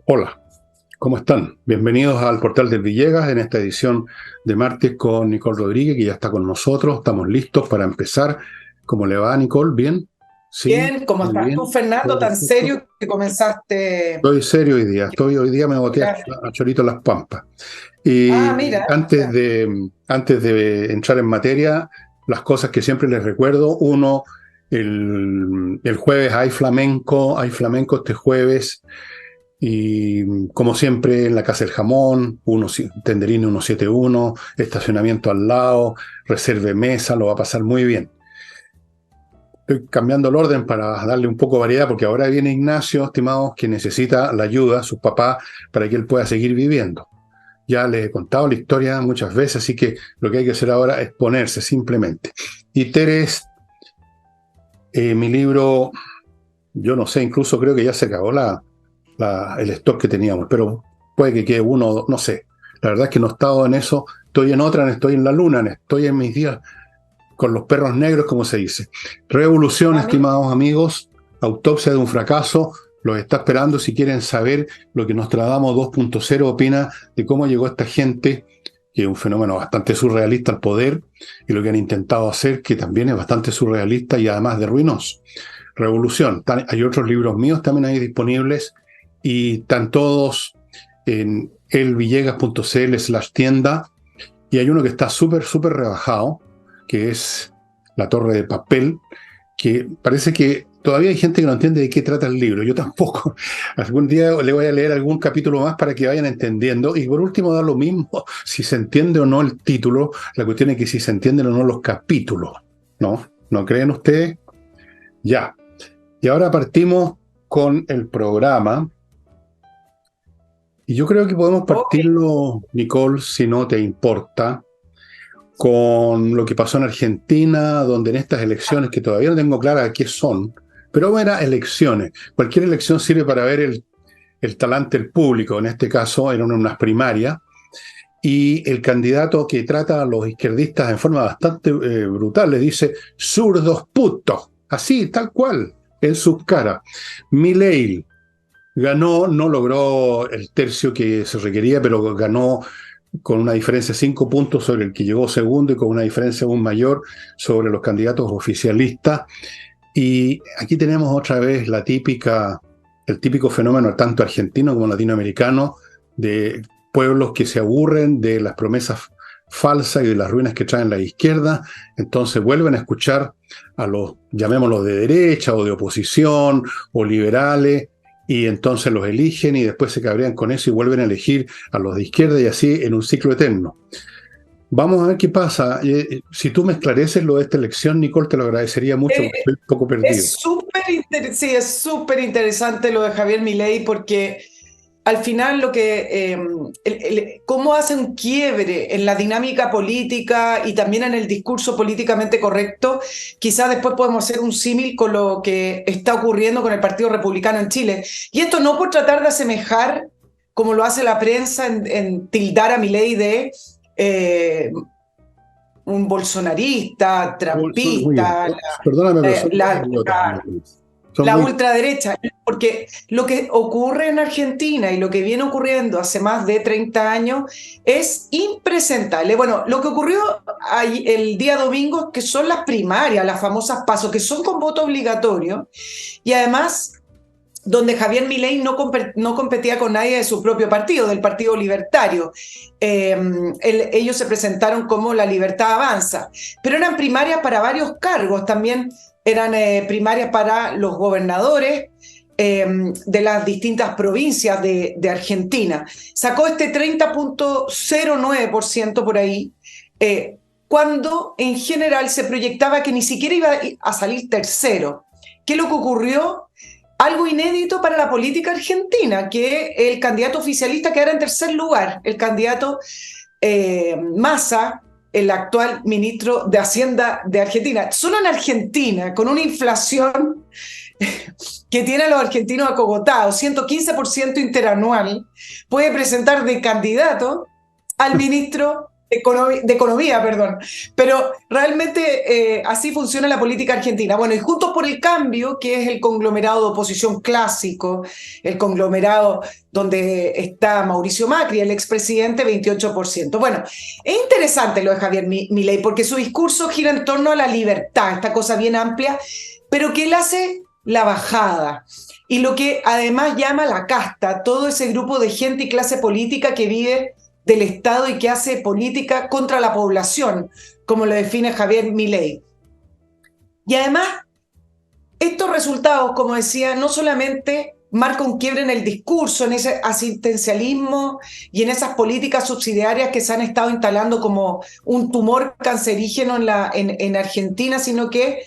Hola, ¿cómo están? Bienvenidos al Portal del Villegas en esta edición de martes con Nicole Rodríguez, que ya está con nosotros. Estamos listos para empezar. ¿Cómo le va, Nicole? ¿Bien? Sí, Bien, ¿cómo muy estás tú, bien. Fernando? Todo Tan perfecto. serio que comenzaste. Estoy serio hoy día. Hoy día me boté a Chorito Las Pampas. Y Mira, antes de entrar en materia, las cosas que siempre les recuerdo. Uno, el jueves hay flamenco este jueves. Y como siempre, en la Casa del Jamón, Tenderini 171, estacionamiento al lado, reserve mesa, lo va a pasar muy bien. Estoy cambiando el orden para darle un poco de variedad, porque ahora viene Ignacio, estimados, que necesita la ayuda, sus papás, para que él pueda seguir viviendo. Ya les he contado la historia muchas veces, así que lo que hay que hacer ahora es ponerse simplemente. Y Teres, mi libro, yo no sé, incluso creo que ya se acabó el stock que teníamos, pero puede que quede uno, no sé. La verdad es que no he estado en eso, estoy en otra, estoy en la luna, estoy en mis días con los perros negros, como se dice. Revolución, mira, estimados amigos, autopsia de un fracaso, los está esperando si quieren saber lo que Nostradamus 2.0 opina de cómo llegó esta gente, que es un fenómeno bastante surrealista al poder, y lo que han intentado hacer, que también es bastante surrealista y además de ruinoso. Revolución. Hay otros libros míos también ahí disponibles y están todos en elvillegas.cl/tienda. Y hay uno que está súper, súper rebajado, que es La Torre de Papel, que parece que todavía hay gente que no entiende de qué trata el libro. Yo tampoco. Algún día le voy a leer algún capítulo más para que vayan entendiendo. Y por último, da lo mismo si se entiende o no el título. La cuestión es que si se entienden o no los capítulos. ¿No? ¿No creen ustedes? Ya. Y ahora partimos con el programa. Y yo creo que podemos ok. partirlo, Nicole, si no te importa, con lo que pasó en Argentina, donde en estas elecciones, que todavía no tengo clara qué son, pero eran elecciones. Cualquier elección sirve para ver el talante del público. En este caso eran unas primarias. Y el candidato que trata a los izquierdistas en forma bastante brutal les dice zurdos putos, así, tal cual, en sus caras. Milei ganó, no logró el tercio que se requería, pero ganó con una diferencia de 5 puntos sobre el que llegó segundo y con una diferencia aún mayor sobre los candidatos oficialistas. Y aquí tenemos otra vez el típico fenómeno tanto argentino como latinoamericano de pueblos que se aburren de las promesas falsas y de las ruinas que traen la izquierda, entonces vuelven a escuchar a los, llamémoslos de derecha o de oposición o liberales, y entonces los eligen y después se cabrean con eso y vuelven a elegir a los de izquierda y así en un ciclo eterno. Vamos a ver qué pasa. Si tú me esclareces lo de esta elección, Nicole, te lo agradecería mucho Eh, porque estoy un poco perdido. sí, es súper interesante lo de Javier Milei porque al final lo que cómo hace un quiebre en la dinámica política y también en el discurso políticamente correcto, quizás después podemos hacer un símil con lo que está ocurriendo con el Partido Republicano en Chile. Y esto no por tratar de asemejar, como lo hace la prensa, en tildar a Milei de un bolsonarista, Son muy trampista, perdóname, pero son muy la, idiotas. la, Son la muy. ultraderecha, porque lo que ocurre en Argentina y lo que viene ocurriendo hace más de 30 años es impresentable. Bueno, lo que ocurrió el día domingo, que son las primarias, las famosas PASO, que son con voto obligatorio, y además donde Javier Milei no competía con nadie de su propio partido, del Partido Libertario. Ellos se presentaron como La Libertad Avanza, pero eran primarias para varios cargos, también eran primarias para los gobernadores de las distintas provincias de Argentina. Sacó este 30.09% por ahí, cuando en general se proyectaba que ni siquiera iba a salir tercero. ¿Qué es lo que ocurrió? Algo inédito para la política argentina, que el candidato oficialista quedara en tercer lugar, el candidato Massa, el actual ministro de Hacienda de Argentina. Solo en Argentina, con una inflación que tiene a los argentinos acogotados, 115% interanual, puede presentar de candidato al ministro de economía, perdón. Pero realmente así funciona la política argentina. Bueno, y Juntos por el Cambio, que es el conglomerado de oposición clásico, el conglomerado donde está Mauricio Macri, el expresidente, 28%. Bueno, es interesante lo de Javier Milei, porque su discurso gira en torno a la libertad, esta cosa bien amplia, pero que él hace la bajada. Y lo que además llama la casta, todo ese grupo de gente y clase política que vive del Estado y que hace política contra la población, como lo define Javier Milei. Y además, estos resultados, como decía, no solamente marcan un quiebre en el discurso, en ese asistencialismo y en esas políticas subsidiarias que se han estado instalando como un tumor cancerígeno en Argentina, sino que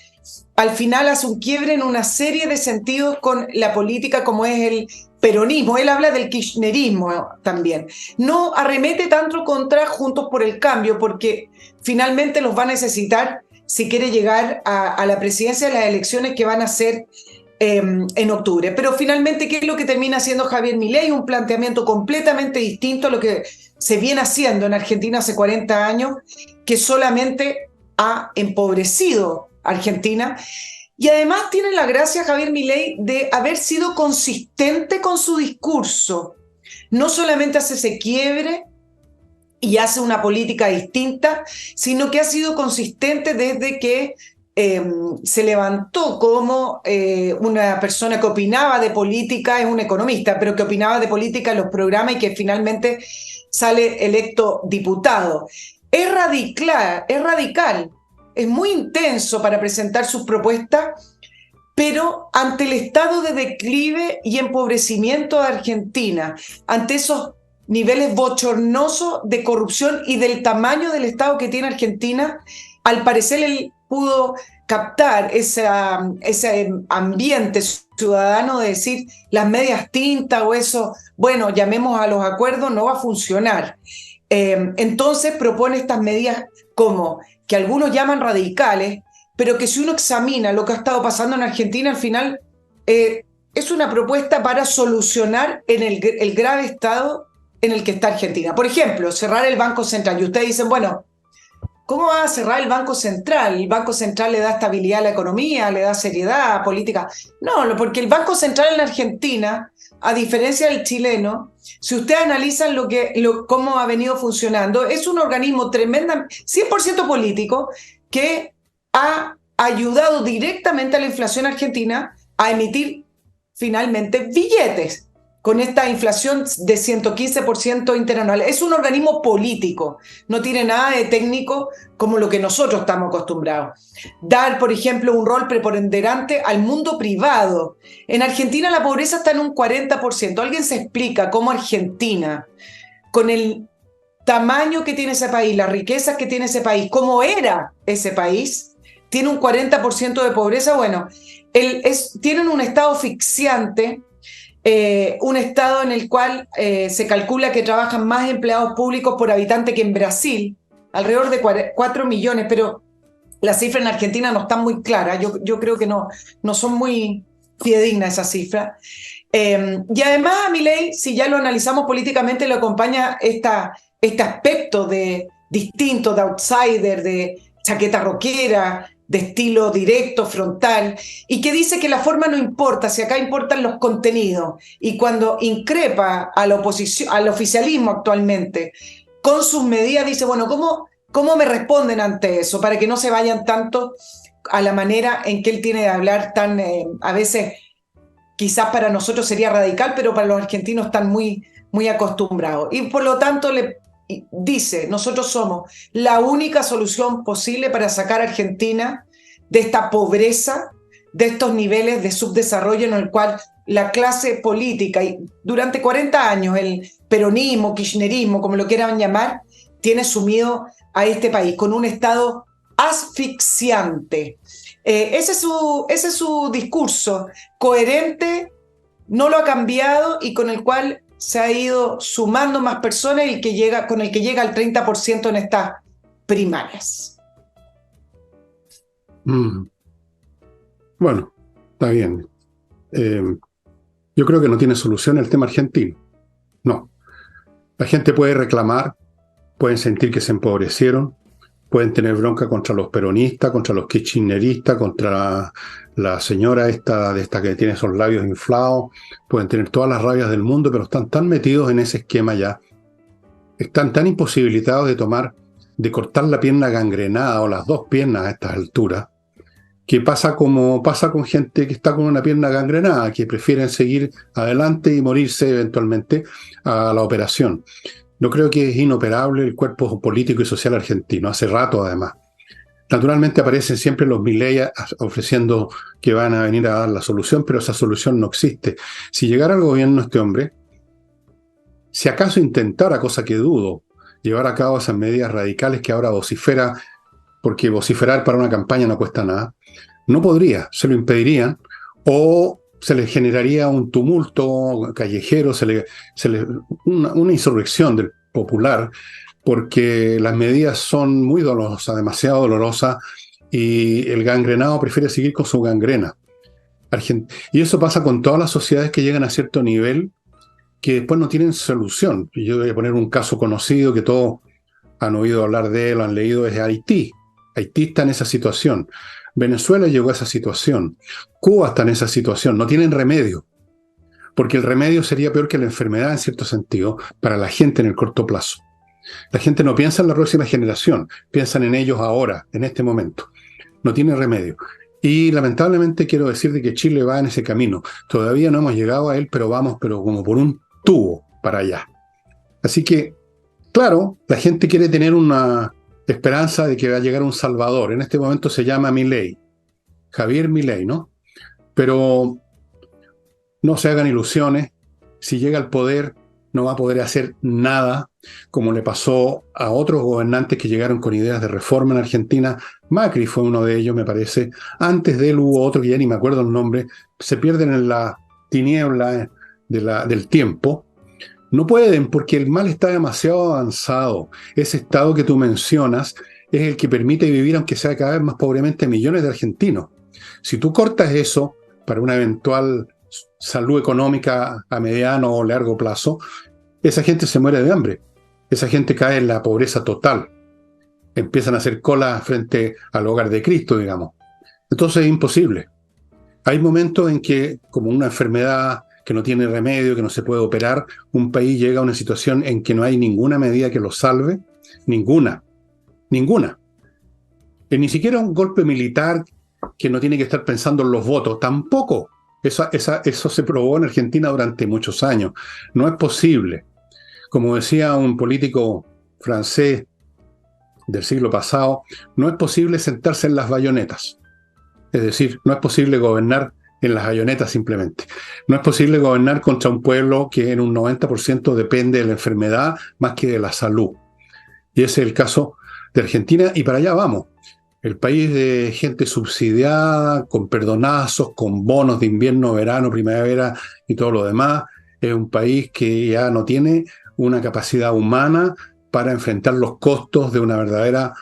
al final hace un quiebre en una serie de sentidos con la política como es el peronismo. Él habla del kirchnerismo también. No arremete tanto contra Juntos por el Cambio, porque finalmente los va a necesitar si quiere llegar a la presidencia de las elecciones que van a ser en octubre. Pero finalmente, ¿qué es lo que termina haciendo Javier Milei? Un planteamiento completamente distinto a lo que se viene haciendo en Argentina hace 40 años, que solamente ha empobrecido Argentina. Y además tiene la gracia Javier Milei de haber sido consistente con su discurso. No solamente hace ese quiebre y hace una política distinta, sino que ha sido consistente desde que se levantó como una persona que opinaba de política, es un economista, pero que opinaba de política en los programas y que finalmente sale electo diputado. Es radical, es muy intenso para presentar sus propuestas, pero ante el estado de declive y empobrecimiento de Argentina, ante esos niveles bochornosos de corrupción y del tamaño del Estado que tiene Argentina, al parecer él pudo captar ese ambiente ciudadano de decir las medias tintas o eso, bueno, llamemos a los acuerdos, no va a funcionar. Entonces propone estas medidas como que algunos llaman radicales, pero que si uno examina lo que ha estado pasando en Argentina, al final es una propuesta para solucionar el grave estado en el que está Argentina. Por ejemplo, cerrar el Banco Central. Y ustedes dicen, bueno, ¿cómo va a cerrar el Banco Central? El Banco Central le da estabilidad a la economía, le da seriedad a política. No, porque el Banco Central en Argentina, a diferencia del chileno, si ustedes analizan cómo ha venido funcionando, es un organismo tremendamente, 100% político, que ha ayudado directamente a la inflación argentina a emitir finalmente billetes con esta inflación de 115% interanual. Es un organismo político, no tiene nada de técnico como lo que nosotros estamos acostumbrados. Dar, por ejemplo, un rol preponderante al mundo privado. En Argentina la pobreza está en un 40%. ¿Alguien se explica cómo Argentina, con el tamaño que tiene ese país, las riquezas que tiene ese país, cómo era ese país, tiene un 40% de pobreza? Bueno, tienen un estado asfixiante, un estado en el cual se calcula que trabajan más empleados públicos por habitante que en Brasil, alrededor de 4 millones, pero las cifras en Argentina no están muy claras, yo creo que no son muy fidedignas esas cifras. Y además a Milei, si ya lo analizamos políticamente, lo acompaña este aspecto de distinto, de outsider, de chaqueta rockera, de estilo directo, frontal, y que dice que la forma no importa, si acá importan los contenidos. Y cuando increpa a la oposición, al oficialismo actualmente, con sus medidas, dice, bueno, ¿cómo me responden ante eso? Para que no se vayan tanto a la manera en que él tiene de hablar tan, a veces, quizás para nosotros sería radical, pero para los argentinos están muy, muy acostumbrados. Y por lo tanto dice, nosotros somos la única solución posible para sacar a Argentina de esta pobreza, de estos niveles de subdesarrollo en el cual la clase política, y durante 40 años el peronismo, kirchnerismo, como lo quieran llamar, tiene sumido a este país con un estado asfixiante. Ese es su discurso, coherente, no lo ha cambiado y con el cual se ha ido sumando más personas y con el que llega al 30% en estas primarias. Bueno, está bien. Yo creo que no tiene solución el tema argentino. No. La gente puede reclamar pueden sentir que se empobrecieron, pueden tener bronca contra los peronistas, contra los kirchneristas, contra la señora esta que tiene esos labios inflados, pueden tener todas las rabias del mundo, pero están tan metidos en ese esquema ya, están tan imposibilitados de cortar la pierna gangrenada o las dos piernas a estas alturas, que pasa como pasa con gente que está con una pierna gangrenada, que prefieren seguir adelante y morirse eventualmente a la operación. Yo creo que es inoperable el cuerpo político y social argentino, hace rato además. Naturalmente aparecen siempre los Milei ofreciendo que van a venir a dar la solución, pero esa solución no existe. Si llegara al gobierno este hombre, si acaso intentara, cosa que dudo, llevar a cabo esas medidas radicales que ahora vocifera, porque vociferar para una campaña no cuesta nada, no podría, se lo impedirían, o se le generaría un tumulto callejero, una insurrección del popular, porque las medidas son muy dolorosas, demasiado dolorosas, y el gangrenado prefiere seguir con su gangrena. Y eso pasa con todas las sociedades que llegan a cierto nivel, que después no tienen solución. Y yo voy a poner un caso conocido que todos han oído hablar de él, lo han leído, es Haití. Haití está en esa situación. Venezuela llegó a esa situación. Cuba está en esa situación. No tienen remedio. Porque el remedio sería peor que la enfermedad en cierto sentido para la gente en el corto plazo. La gente no piensa en la próxima generación, piensan en ellos ahora, en este momento. No tiene remedio. Y lamentablemente quiero decir de que Chile va en ese camino. Todavía no hemos llegado a él, pero vamos, pero como por un tubo para allá. Así que, claro, la gente quiere tener una esperanza de que va a llegar un salvador. En este momento se llama Milei, Javier Milei, ¿no? Pero no se hagan ilusiones. Si llega al poder, no va a poder hacer nada, como le pasó a otros gobernantes que llegaron con ideas de reforma en Argentina. Macri fue uno de ellos, me parece. Antes de él hubo otro que ya ni me acuerdo el nombre. Se pierden en la tiniebla del tiempo. No pueden porque el mal está demasiado avanzado. Ese estado que tú mencionas es el que permite vivir, aunque sea cada vez más pobremente, a millones de argentinos. Si tú cortas eso para una eventual salud económica a mediano o largo plazo, esa gente se muere de hambre. Esa gente cae en la pobreza total. Empiezan a hacer cola frente al hogar de Cristo, digamos. Entonces es imposible. Hay momentos en que, como una enfermedad que no tiene remedio, que no se puede operar, un país llega a una situación en que no hay ninguna medida que lo salve. Ninguna. Ni siquiera un golpe militar que no tiene que estar pensando en los votos. Tampoco. Eso se probó en Argentina durante muchos años. No es posible. Como decía un político francés del siglo pasado, no es posible sentarse en las bayonetas. Es decir, no es posible gobernar en las bayonetas simplemente. No es posible gobernar contra un pueblo que en un 90% depende de la enfermedad más que de la salud. Y ese es el caso de Argentina, y para allá vamos. El país de gente subsidiada, con perdonazos, con bonos de invierno, verano, primavera y todo lo demás. Es un país que ya no tiene una capacidad humana para enfrentar los costos de una verdadera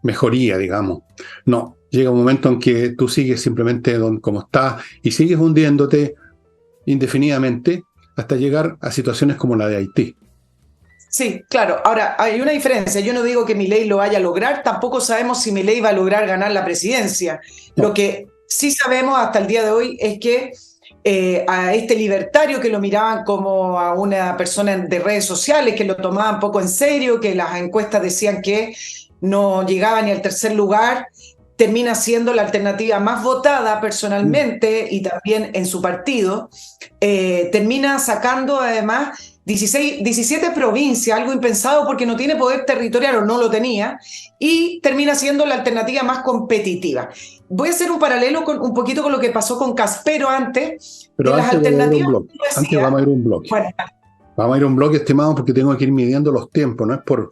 mejoría, digamos. No, llega un momento en que tú sigues simplemente como estás y sigues hundiéndote indefinidamente hasta llegar a situaciones como la de Haití. Sí, claro. Ahora, hay una diferencia. Yo no digo que Milei lo vaya a lograr, tampoco sabemos si Milei va a lograr ganar la presidencia. No. Lo que sí sabemos hasta el día de hoy es que a este libertario que lo miraban como a una persona de redes sociales, que lo tomaban poco en serio, que las encuestas decían que no llegaba ni al tercer lugar, termina siendo la alternativa más votada personalmente y también en su partido. Termina sacando además 17 provincias, algo impensado porque no tiene poder territorial o no lo tenía, y termina siendo la alternativa más competitiva. Voy a hacer un paralelo un poquito con lo que pasó con Caspero antes. Pero antes, las alternativas, antes vamos a ir a un bloque. Bueno. Vamos a ir a un bloque, estimado, porque tengo que ir midiendo los tiempos. No es por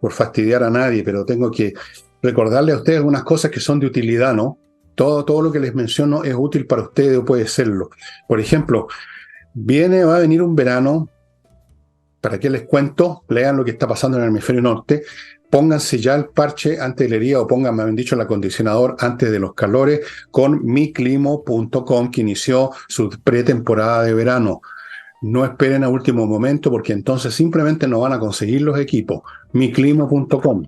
fastidiar a nadie, pero tengo que recordarle a ustedes algunas cosas que son de utilidad, ¿no? Todo lo que les menciono es útil para ustedes o puede serlo. Por ejemplo, va a venir un verano. ¿Para qué les cuento? Lean lo que está pasando en el hemisferio norte. Pónganse ya el parche antes de la herida, o pónganme, habían dicho, el acondicionador antes de los calores con miclimo.com, que inició su pretemporada de verano. No esperen a último momento porque entonces simplemente no van a conseguir los equipos. miclimo.com.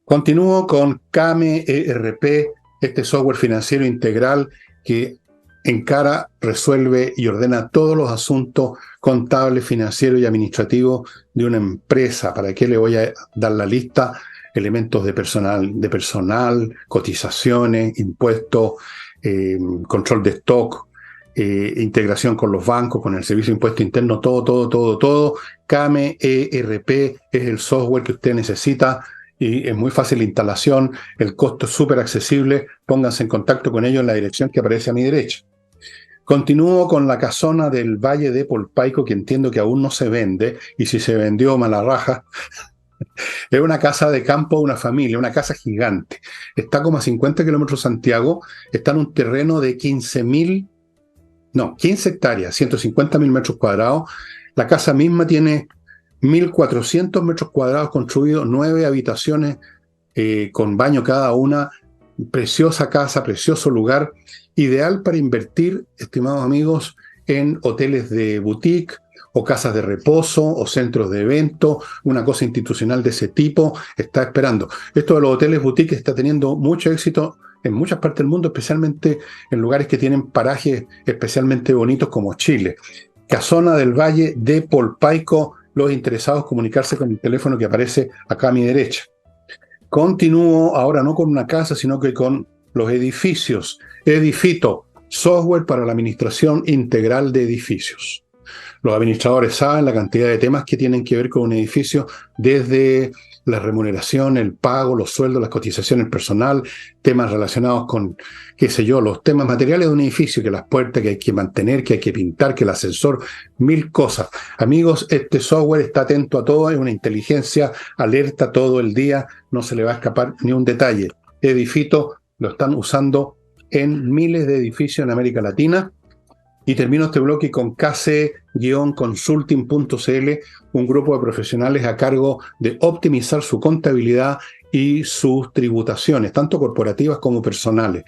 Continúo con Kame ERP, este software financiero integral que encara, resuelve y ordena todos los asuntos contables, financieros y administrativos de una empresa. ¿Para qué le voy a dar la lista? Elementos de personal, cotizaciones, impuestos, control de stock, integración con los bancos, con el servicio de impuesto interno, todo. Kame ERP es el software que usted necesita y es muy fácil la instalación, el costo es súper accesible. Pónganse en contacto con ellos en la dirección que aparece a mi derecha. Continúo con la casona del Valle de Polpaico, que entiendo que aún no se vende, y si se vendió, mala raja. Es una casa de campo de una familia, una casa gigante. Está como a 50 kilómetros de Santiago, está en un terreno de 15 hectáreas, 150.000 metros cuadrados. La casa misma tiene 1.400 metros cuadrados construidos, 9 habitaciones con baño cada una. Preciosa casa, precioso lugar, ideal para invertir, estimados amigos, en hoteles de boutique o casas de reposo o centros de evento. Una cosa institucional de ese tipo está esperando. Esto de los hoteles boutique está teniendo mucho éxito en muchas partes del mundo, especialmente en lugares que tienen parajes especialmente bonitos como Chile. Casona del Valle de Polpaico. Los interesados comunicarse con el teléfono que aparece acá a mi derecha. Continúo ahora no con una casa, sino que con los edificios. Edifito, software para la administración integral de edificios. Los administradores saben la cantidad de temas que tienen que ver con un edificio, desde la remuneración, el pago, los sueldos, las cotizaciones personal, temas relacionados con, los temas materiales de un edificio, que las puertas que hay que mantener, que hay que pintar, que el ascensor, 1000 cosas. Amigos, este software está atento a todo, es una inteligencia alerta todo el día, no se le va a escapar ni un detalle. Edifito lo están usando en miles de edificios en América Latina. Y termino este bloque con KC-Consulting.cl, un grupo de profesionales a cargo de optimizar su contabilidad y sus tributaciones, tanto corporativas como personales.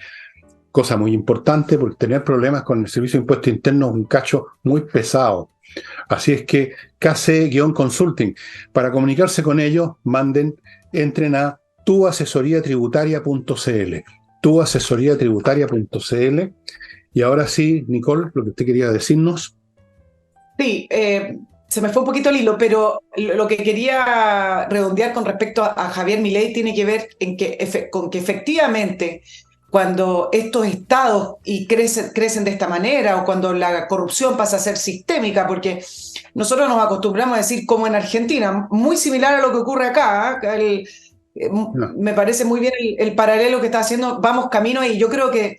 Cosa muy importante, porque tener problemas con el servicio de impuesto interno es un cacho muy pesado. Así es que KC-Consulting, para comunicarse con ellos, entren a tuasesoriatributaria.cl, tuasesoriatributaria.cl. Y ahora sí, Nicole, lo que usted quería decirnos. Sí, se me fue un poquito el hilo, pero lo que quería redondear con respecto a Javier Milei tiene que ver con que efectivamente cuando estos estados crecen de esta manera, o cuando la corrupción pasa a ser sistémica, porque nosotros nos acostumbramos a decir como en Argentina, muy similar a lo que ocurre acá, me parece muy bien el paralelo que está haciendo, vamos camino ahí. Yo creo que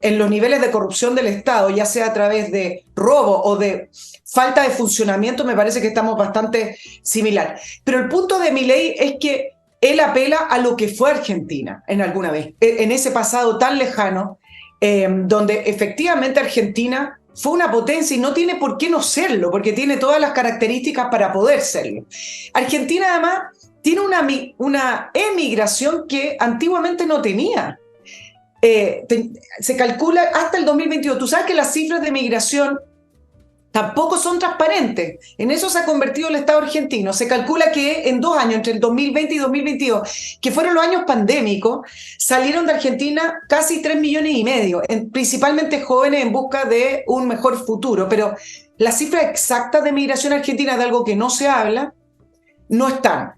en los niveles de corrupción del Estado, ya sea a través de robo o de falta de funcionamiento, me parece que estamos bastante similar. Pero el punto de Milei es que él apela a lo que fue Argentina en alguna vez, en ese pasado tan lejano, donde efectivamente Argentina fue una potencia y no tiene por qué no serlo, porque tiene todas las características para poder serlo. Argentina además tiene una emigración que antiguamente no tenía. Se calcula hasta el 2022. Tú sabes que las cifras de migración tampoco son transparentes. En eso se ha convertido el Estado argentino. Se calcula que en 2 años, entre el 2020 y 2022, que fueron los años pandémicos, salieron de Argentina casi 3,5 millones, principalmente jóvenes en busca de un mejor futuro. Pero las cifras exactas de migración argentina, de algo que no se habla, no están.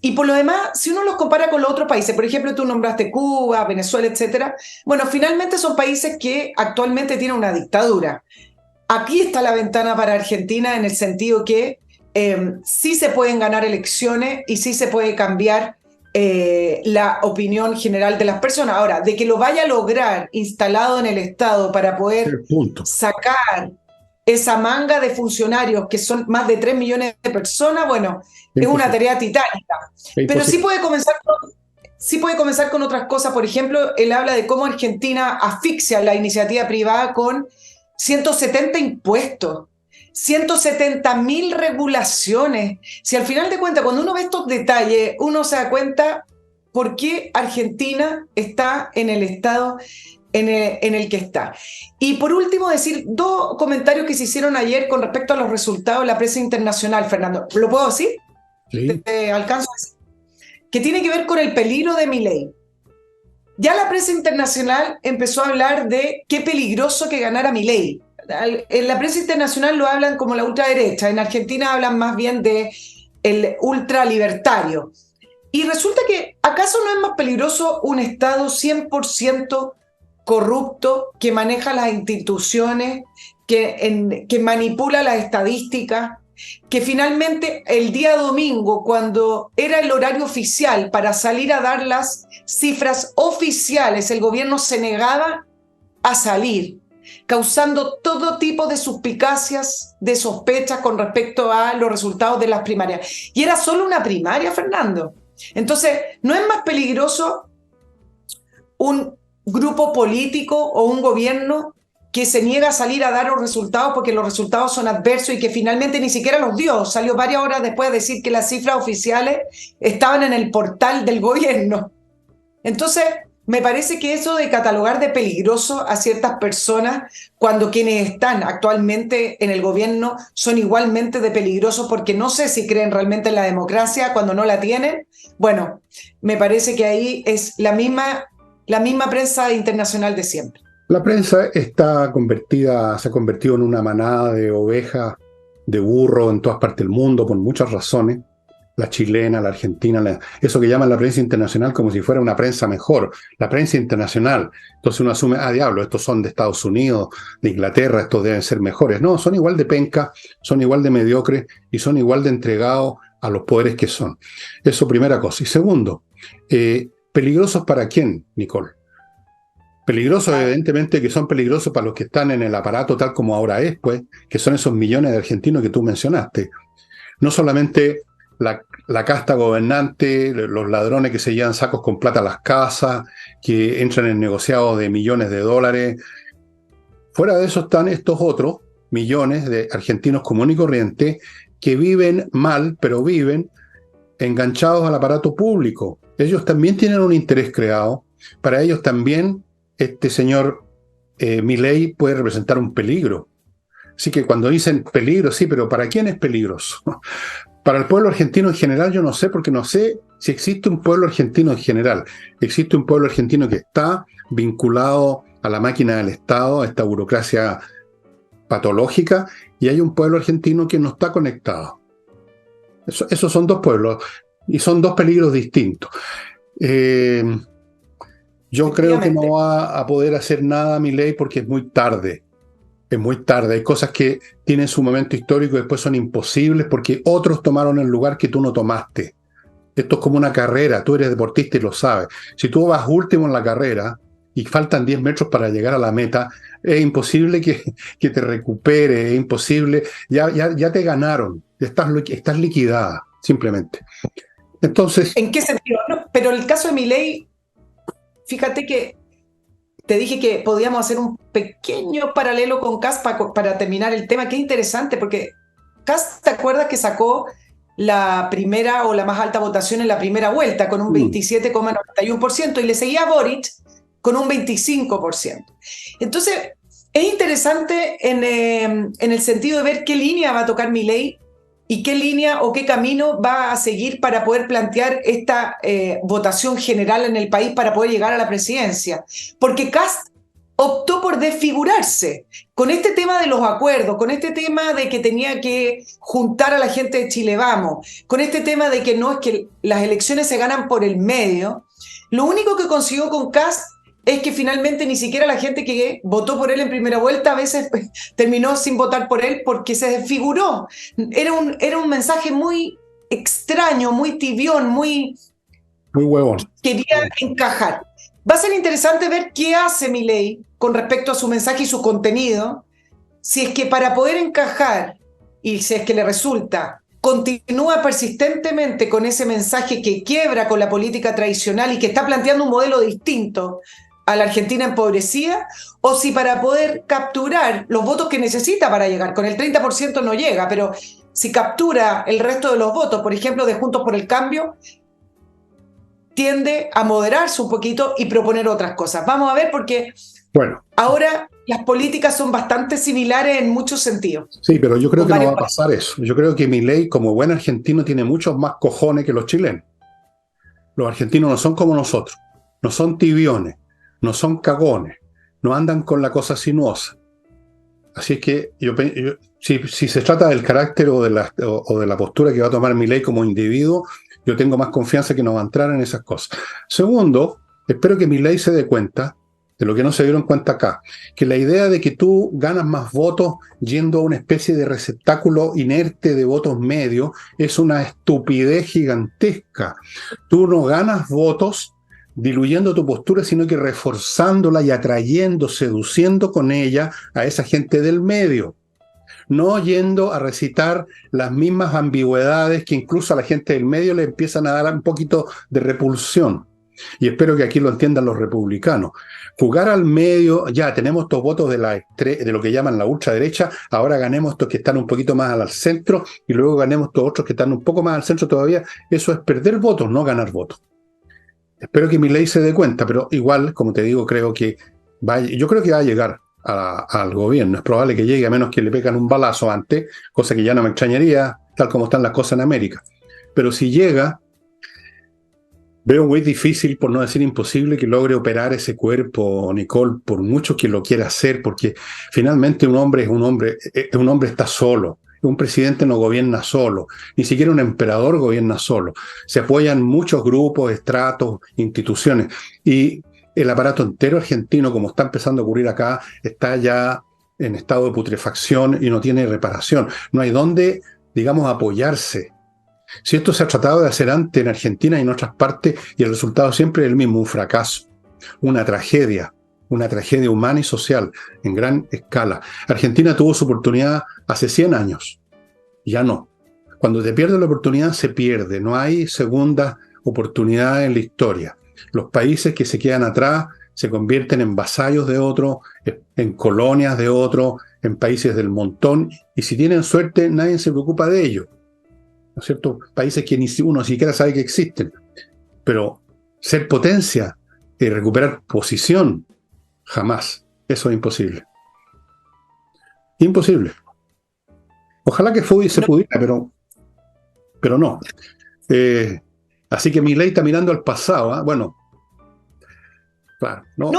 Y por lo demás, si uno los compara con los otros países, por ejemplo, tú nombraste Cuba, Venezuela, etcétera, bueno, finalmente son países que actualmente tienen una dictadura. Aquí está la ventana para Argentina, en el sentido que sí se pueden ganar elecciones y sí se puede cambiar la opinión general de las personas. Ahora, de que lo vaya a lograr instalado en el Estado para poder sacar esa manga de funcionarios, que son más de 3 millones de personas, bueno, es una tarea titánica. Pero sí puede comenzar con otras cosas. Por ejemplo, él habla de cómo Argentina asfixia la iniciativa privada con 170 impuestos, 170.000 regulaciones. Si al final de cuentas, cuando uno ve estos detalles, uno se da cuenta por qué Argentina está en el estado en el que está. Y por último, decir dos comentarios que se hicieron ayer con respecto a los resultados de la prensa internacional, Fernando. ¿Lo puedo decir? Sí. ¿Te alcanzo a decir? Que tiene que ver con el peligro de Milei. Ya la prensa internacional empezó a hablar de qué peligroso que ganara Milei. En la prensa internacional lo hablan como la ultraderecha, en Argentina hablan más bien de el ultralibertario. Y resulta que, ¿acaso no es más peligroso un Estado 100% corrupto que maneja las instituciones, que manipula las estadísticas, que finalmente el día domingo, cuando era el horario oficial para salir a dar las cifras oficiales, el gobierno se negaba a salir, causando todo tipo de suspicacias, de sospechas con respecto a los resultados de las primarias? Y era solo una primaria, Fernando. Entonces, ¿no es más peligroso un grupo político o un gobierno que se niega a salir a dar los resultados porque los resultados son adversos y que finalmente ni siquiera los dio? Salió varias horas después a decir que las cifras oficiales estaban en el portal del gobierno. Entonces, me parece que eso de catalogar de peligroso a ciertas personas cuando quienes están actualmente en el gobierno son igualmente de peligrosos porque no sé si creen realmente en la democracia cuando no la tienen, bueno, me parece que ahí es la misma prensa internacional de siempre. La prensa se ha convertido en una manada de ovejas, de burro en todas partes del mundo, por muchas razones. La chilena, la argentina, eso que llaman la prensa internacional como si fuera una prensa mejor. La prensa internacional. Entonces uno asume, diablo, estos son de Estados Unidos, de Inglaterra, estos deben ser mejores. No, son igual de penca, son igual de mediocres y son igual de entregados a los poderes que son. Eso primera cosa. Y segundo, ¿peligrosos para quién, Nicole? Peligrosos, evidentemente, que son peligrosos para los que están en el aparato tal como ahora es, pues, que son esos millones de argentinos que tú mencionaste. No solamente la casta gobernante, los ladrones que se llevan sacos con plata a las casas, que entran en negociados de millones de dólares. Fuera de eso están estos otros millones de argentinos comunes y corrientes que viven mal, pero viven enganchados al aparato público. Ellos también tienen un interés creado. Para ellos también este señor Milei puede representar un peligro. Así que cuando dicen peligro, sí, pero ¿para quién es peligroso? Para el pueblo argentino en general yo no sé, porque no sé si existe un pueblo argentino en general. Existe un pueblo argentino que está vinculado a la máquina del Estado, a esta burocracia patológica, y hay un pueblo argentino que no está conectado. Esos son dos pueblos, y son dos peligros distintos. Yo creo que no va a poder hacer nada Milei porque es muy tarde. Es muy tarde. Hay cosas que tienen su momento histórico y después son imposibles porque otros tomaron el lugar que tú no tomaste. Esto es como una carrera. Tú eres deportista y lo sabes. Si tú vas último en la carrera y faltan 10 metros para llegar a la meta, es imposible que te recuperes. Es imposible. Ya te ganaron. Estás liquidada, simplemente. Entonces... ¿En qué sentido? No, pero el caso de Milei, fíjate que te dije que podíamos hacer un pequeño paralelo con Kast para terminar el tema, que es interesante, porque Kast, ¿te acuerdas que sacó la primera o la más alta votación en la primera vuelta con un 27,91% y le seguía a Boric con un 25%? Entonces, es interesante en el sentido de ver qué línea va a tocar Milei y qué línea o qué camino va a seguir para poder plantear esta votación general en el país para poder llegar a la presidencia. Porque Kast optó por desfigurarse con este tema de los acuerdos, con este tema de que tenía que juntar a la gente de Chile Vamos, con este tema de que no es que las elecciones se ganan por el medio. Lo único que consiguió con Kast es que finalmente ni siquiera la gente que votó por él en primera vuelta a veces terminó sin votar por él porque se desfiguró. Era un mensaje muy extraño, muy tibión, muy huevón. Quería encajar. Va a ser interesante ver qué hace Milei con respecto a su mensaje y su contenido, si es que para poder encajar y si es que le resulta, continúa persistentemente con ese mensaje que quiebra con la política tradicional y que está planteando un modelo distinto a la Argentina empobrecida, o si para poder capturar los votos que necesita para llegar, con el 30% no llega, pero si captura el resto de los votos, por ejemplo, de Juntos por el Cambio, tiende a moderarse un poquito y proponer otras cosas. Vamos a ver, porque Bueno, ahora las políticas son bastante similares en muchos sentidos. sí, pero yo creo Con que no va varios a pasar eso. Yo creo que Milei, como buen argentino, tiene muchos más cojones que los chilenos. Los argentinos no son como nosotros, no son tibiones, no son cagones, no andan con la cosa sinuosa. Así es que si se trata del carácter o de la postura que va a tomar Milei como individuo, yo tengo más confianza que no va a entrar en esas cosas. Segundo, espero que Milei se dé cuenta de lo que no se dieron cuenta acá, que la idea de que tú ganas más votos yendo a una especie de receptáculo inerte de votos medios es una estupidez gigantesca. Tú no ganas votos diluyendo tu postura, sino que reforzándola y atrayendo, seduciendo con ella a esa gente del medio. No yendo a recitar las mismas ambigüedades que incluso a la gente del medio le empiezan a dar un poquito de repulsión. Y espero que aquí lo entiendan los republicanos. Jugar al medio, ya tenemos estos votos de lo que llaman la ultraderecha, ahora ganemos estos que están un poquito más al centro y luego ganemos estos otros que están un poco más al centro todavía. Eso es perder votos, no ganar votos. Espero que Milei se dé cuenta, pero igual, como te digo, yo creo que va a llegar al gobierno. Es probable que llegue, a menos que le pegan un balazo antes, cosa que ya no me extrañaría, tal como están las cosas en América. Pero si llega, veo muy difícil, por no decir imposible, que logre operar ese cuerpo, Nicole, por mucho que lo quiera hacer, porque finalmente un hombre está solo. Un presidente no gobierna solo, ni siquiera un emperador gobierna solo. Se apoyan muchos grupos, estratos, instituciones. Y el aparato entero argentino, como está empezando a ocurrir acá, está ya en estado de putrefacción y no tiene reparación. No hay dónde, digamos, apoyarse. Si esto se ha tratado de hacer antes en Argentina y en otras partes, y el resultado siempre es el mismo, un fracaso, una tragedia humana y social en gran escala. Argentina tuvo su oportunidad hace 100 años, ya no. Cuando te pierdes la oportunidad, se pierde, no hay segunda oportunidad en la historia. Los países que se quedan atrás se convierten en vasallos de otro, en colonias de otro, en países del montón, y si tienen suerte, nadie se preocupa de ello. ¿No es cierto? Países que uno siquiera sabe que existen. Pero ser potencia y recuperar posición, jamás. Eso es imposible. Imposible. Ojalá que se pudiera, pero no. Así que Milei está mirando al pasado. ¿Eh? Bueno, claro. No,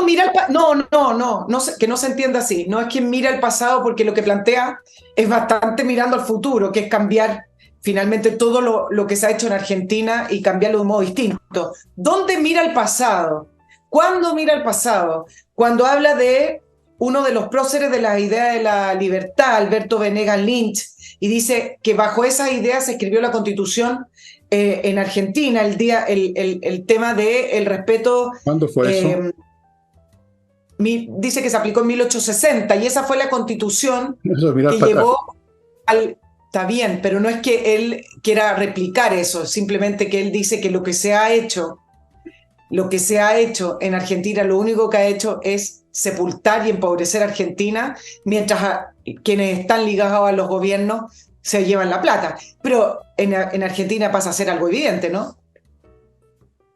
que no se entienda así. No es quien mira el pasado, porque lo que plantea es bastante mirando al futuro, que es cambiar finalmente todo lo que se ha hecho en Argentina y cambiarlo de un modo distinto. ¿Dónde mira el pasado? ¿Cuándo mira el pasado? Cuando habla de uno de los próceres de la idea de la libertad, Alberto Venegas Lynch, y dice que bajo esas ideas se escribió la Constitución en Argentina, el tema del respeto. ¿Cuándo fue eso? Dice que se aplicó en 1860 y esa fue la Constitución Eso es que llevó al... Está bien, pero no es que él quiera replicar eso, simplemente que él dice que lo que se ha hecho en Argentina, lo único que ha hecho es sepultar y empobrecer a Argentina, mientras quienes están ligados a los gobiernos se llevan la plata. Pero en Argentina pasa a ser algo evidente, ¿no?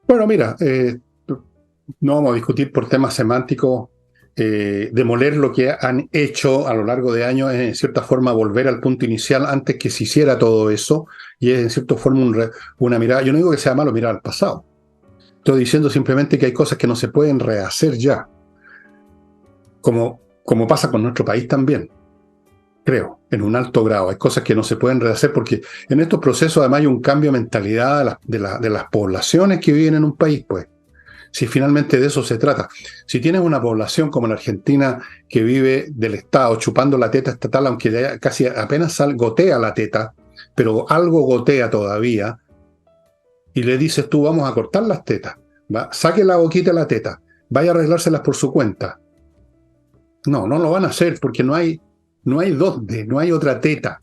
Bueno, mira, no vamos a discutir por temas semánticos. Demoler lo que han hecho a lo largo de años es en cierta forma volver al punto inicial antes que se hiciera todo eso, y es en cierta forma una mirada. Yo no digo que sea malo mirar al pasado, estoy diciendo simplemente que hay cosas que no se pueden rehacer ya, como pasa con nuestro país también, creo, en un alto grado. Hay cosas que no se pueden rehacer porque en estos procesos además hay un cambio de mentalidad de las poblaciones que viven en un país, pues. Si finalmente de eso se trata. Si tienes una población como la Argentina que vive del Estado chupando la teta estatal, aunque ya casi apenas gotea la teta, pero algo gotea todavía, y le dices tú, vamos a cortar las tetas, saque la boquita de la teta, vaya a arreglárselas por su cuenta. No lo van a hacer porque no hay dónde, no hay otra teta.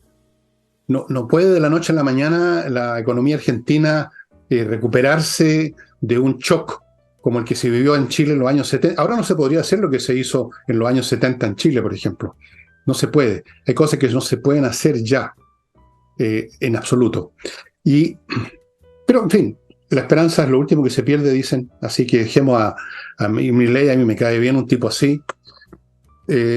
No puede de la noche a la mañana la economía argentina recuperarse de un shock como el que se vivió en Chile en los años 70. Ahora no se podría hacer lo que se hizo en los años 70 en Chile, por ejemplo. No se puede. Hay cosas que no se pueden hacer ya, en absoluto. Pero, en fin, La esperanza es lo último que se pierde, dicen. Así que dejemos a Milei, a mí me cae bien un tipo así.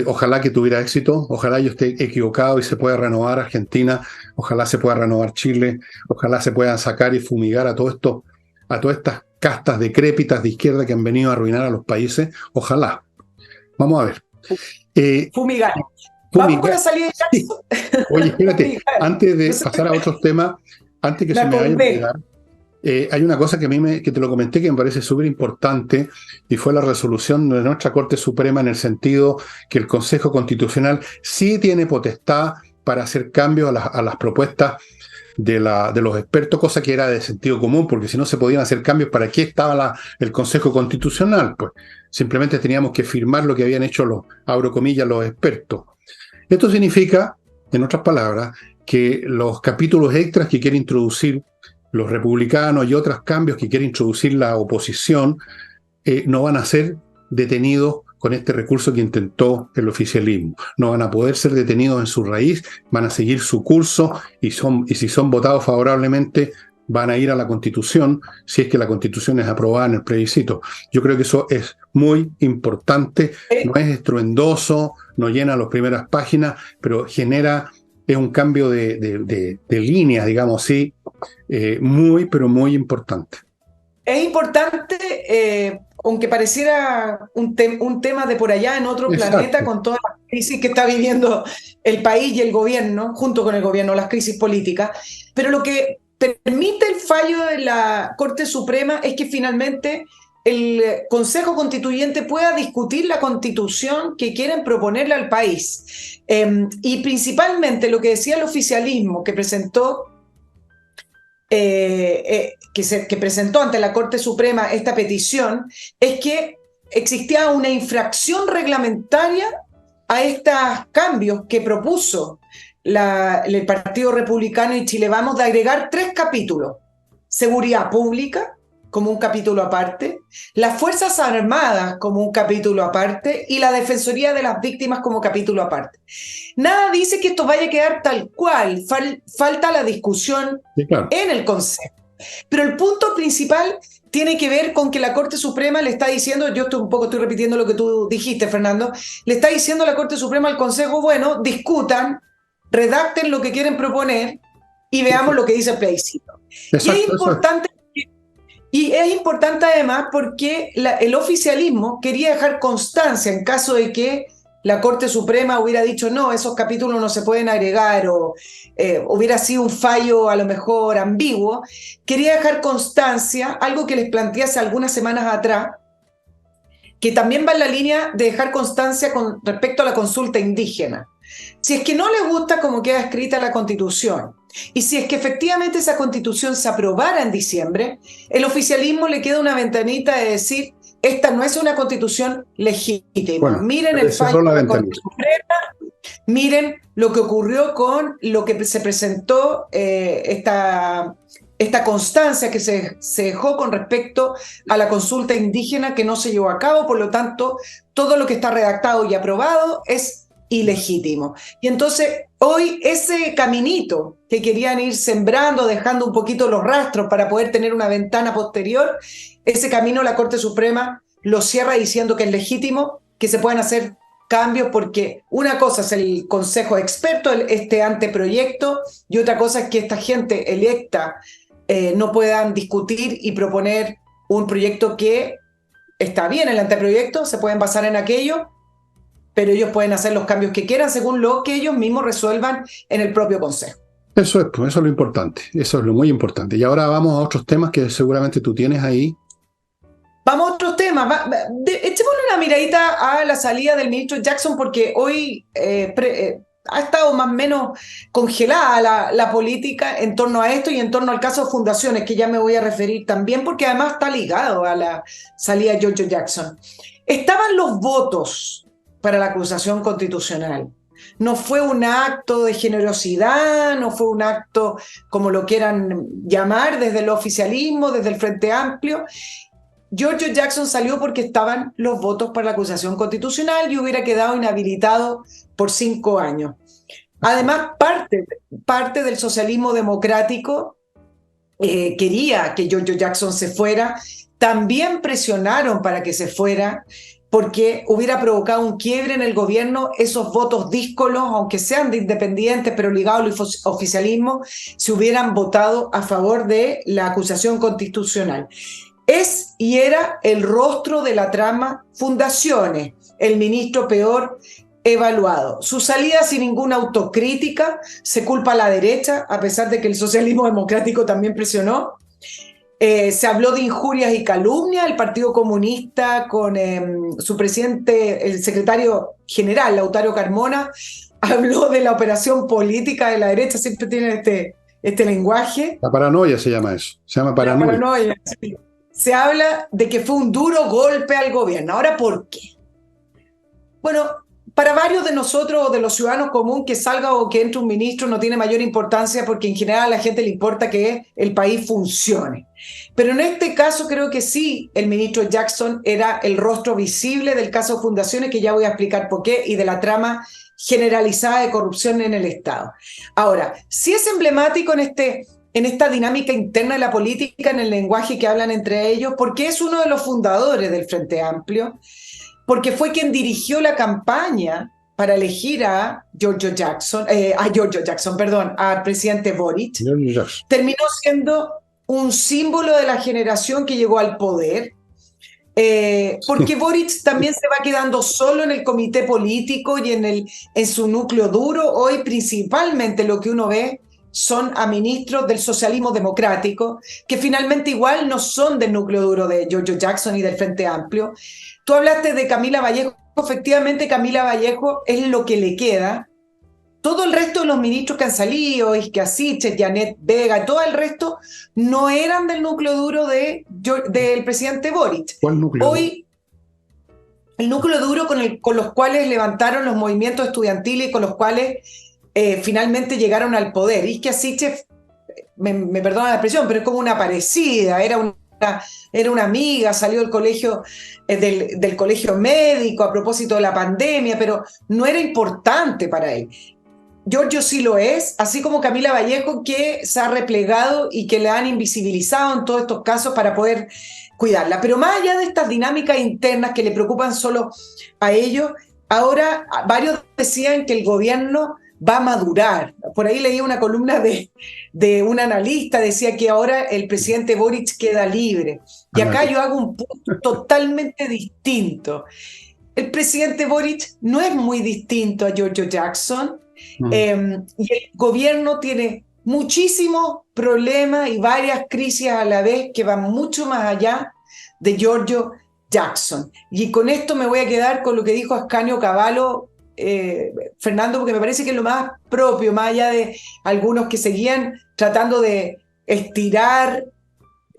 Ojalá que tuviera éxito, ojalá yo esté equivocado y se pueda renovar Argentina, ojalá se pueda renovar Chile, ojalá se puedan sacar y fumigar a todo esto, a todas estas castas decrépitas de izquierda que han venido a arruinar a los países. Ojalá. Vamos a ver. Fumigar. Vamos con la salida de Sí. Jackson. Oye, espérate, Fumigar. antes de pasar a otros temas, antes que se me vaya a olvidar, hay una cosa que que te lo comenté que me parece súper importante y fue la resolución de nuestra Corte Suprema en el sentido que el Consejo Constitucional sí tiene potestad para hacer cambios a las propuestas de los expertos, cosa que era de sentido común, porque si no se podían hacer cambios, ¿para qué estaba el Consejo Constitucional? Pues simplemente teníamos que firmar lo que habían hecho abro comillas, los expertos. Esto significa, en otras palabras, que los capítulos extras que quiere introducir los republicanos y otros cambios que quiere introducir la oposición no van a ser detenidos con este recurso que intentó el oficialismo. No van a poder ser detenidos en su raíz, van a seguir su curso y si son votados favorablemente van a ir a la Constitución si es que la Constitución es aprobada en el plebiscito. Yo creo que eso es muy importante, no es estruendoso, no llena las primeras páginas, pero es un cambio de líneas, digamos así, muy, pero muy importante. Es importante, aunque pareciera un tema de por allá en otro Exacto. planeta, con toda la crisis que está viviendo el país y el gobierno, junto con el gobierno, las crisis políticas, pero lo que permite el fallo de la Corte Suprema es que finalmente el Consejo Constituyente pueda discutir la constitución que quieren proponerle al país. Y principalmente lo que decía el oficialismo que presentó que presentó ante la Corte Suprema esta petición, es que existía una infracción reglamentaria a estos cambios que propuso el Partido Republicano y Chile Vamos de agregar 3 capítulos. Seguridad pública como un capítulo aparte, las Fuerzas Armadas como un capítulo aparte y la Defensoría de las Víctimas como capítulo aparte. Nada dice que esto vaya a quedar tal cual, falta la discusión en el Consejo. Pero el punto principal tiene que ver con que la Corte Suprema le está diciendo, yo estoy repitiendo lo que tú dijiste, Fernando, le está diciendo a la Corte Suprema al Consejo, bueno, discutan, redacten lo que quieren proponer y veamos lo que dice el plebiscito. Y es importante además porque el oficialismo quería dejar constancia en caso de que la Corte Suprema hubiera dicho no, esos capítulos no se pueden agregar o hubiera sido un fallo a lo mejor ambiguo, quería dejar constancia, algo que les planteé hace algunas semanas atrás, que también va en la línea de dejar constancia con respecto a la consulta indígena. Si es que no les gusta cómo queda escrita la Constitución, y si es que efectivamente esa Constitución se aprobara en diciembre, el oficialismo le queda una ventanita de decir, esta no es una Constitución legítima. Bueno, miren el fallo de la Corte Suprema, miren lo que ocurrió con lo que se presentó, esta constancia que se dejó con respecto a la consulta indígena que no se llevó a cabo, por lo tanto, todo lo que está redactado y aprobado es ilegítimo. Y entonces, hoy ese caminito que querían ir sembrando, dejando un poquito los rastros para poder tener una ventana posterior, ese camino la Corte Suprema lo cierra diciendo que es legítimo, que se pueden hacer cambios, porque una cosa es el Consejo de Expertos, este anteproyecto, y otra cosa es que esta gente electa no puedan discutir y proponer un proyecto que está bien, el anteproyecto, se pueden basar en aquello, pero ellos pueden hacer los cambios que quieran según lo que ellos mismos resuelvan en el propio Consejo. Eso es lo importante, eso es lo muy importante. Y ahora vamos a otros temas que seguramente tú tienes ahí. Vamos a otros temas. Echémosle una miradita a la salida del ministro Jackson, porque hoy ha estado más o menos congelada la política en torno a esto y en torno al caso de fundaciones, que ya me voy a referir también, porque además está ligado a la salida de Giorgio Jackson. Estaban los votos para la acusación constitucional. No fue un acto de generosidad, no fue un acto como lo quieran llamar desde el oficialismo, desde el Frente Amplio. Giorgio Jackson salió porque estaban los votos para la acusación constitucional y hubiera quedado inhabilitado por 5 años. Además, parte del socialismo democrático quería que Giorgio Jackson se fuera, también presionaron para que se fuera, porque hubiera provocado un quiebre en el gobierno. Esos votos díscolos, aunque sean de independientes, pero ligados al oficialismo, se hubieran votado a favor de la acusación constitucional. Es y era el rostro de la trama Fundaciones, el ministro peor evaluado. Su salida sin ninguna autocrítica, se culpa a la derecha, a pesar de que el socialismo democrático también presionó. Se habló de injurias y calumnias. El Partido Comunista, con su presidente, el secretario general, Lautaro Carmona, habló de la operación política de la derecha. Siempre tienen este lenguaje. La paranoia se llama eso, se llama paranoia. La paranoia, sí. Se habla de que fue un duro golpe al gobierno. Ahora, ¿por qué? Bueno, para varios de nosotros o de los ciudadanos comunes, que salga o que entre un ministro no tiene mayor importancia, porque en general a la gente le importa que el país funcione. Pero en este caso creo que sí, el ministro Jackson era el rostro visible del caso Fundaciones, que ya voy a explicar por qué, y de la trama generalizada de corrupción en el Estado. Ahora, sí es emblemático en esta dinámica interna de la política, en el lenguaje que hablan entre ellos, porque es uno de los fundadores del Frente Amplio, porque fue quien dirigió la campaña para elegir a Giorgio Jackson, al presidente Boric. Terminó siendo un símbolo de la generación que llegó al poder, porque Boric también se va quedando solo en el comité político y en su núcleo duro. Hoy principalmente lo que uno ve son a ministros del socialismo democrático, que finalmente igual no son del núcleo duro de Giorgio Jackson y del Frente Amplio. Tú hablaste de Camila Vallejo. Efectivamente, Camila Vallejo es lo que le queda. Todo el resto de los ministros que han salido, Isquia Siches, Janet Vega, todo el resto no eran del núcleo duro del presidente Boric. ¿Cuál núcleo? Hoy, el núcleo duro con los cuales levantaron los movimientos estudiantiles y con los cuales finalmente llegaron al poder. Isquia Siches, me perdona la expresión, pero es como una parecida, era una amiga, salió del colegio, del colegio médico a propósito de la pandemia, pero no era importante para él. Giorgio sí lo es, así como Camila Vallejo, que se ha replegado y que le han invisibilizado en todos estos casos para poder cuidarla. Pero más allá de estas dinámicas internas que le preocupan solo a ellos, ahora varios decían que el gobierno va a madurar. Por ahí leí una columna de un analista, decía que ahora el presidente Boric queda libre. Y acá yo hago un punto totalmente distinto. El presidente Boric no es muy distinto a Giorgio Jackson, y el gobierno tiene muchísimos problemas y varias crisis a la vez que van mucho más allá de Giorgio Jackson. Y con esto me voy a quedar con lo que dijo Ascanio Cavallo, Fernando, porque me parece que es lo más propio, más allá de algunos que seguían tratando de estirar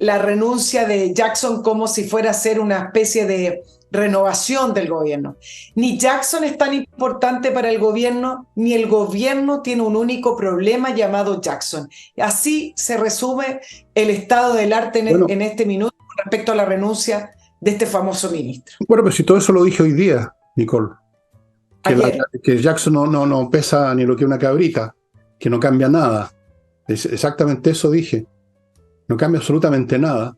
la renuncia de Jackson como si fuera a ser una especie de renovación del gobierno. Ni Jackson es tan importante para el gobierno, ni el gobierno tiene un único problema llamado Jackson. Así se resume el estado del arte en este minuto con respecto a la renuncia de este famoso ministro. Bueno, pero si todo eso lo dije hoy día, Nicole. Que Jackson no pesa ni lo que una cabrita, que no cambia nada. Exactamente eso dije. No cambia absolutamente nada.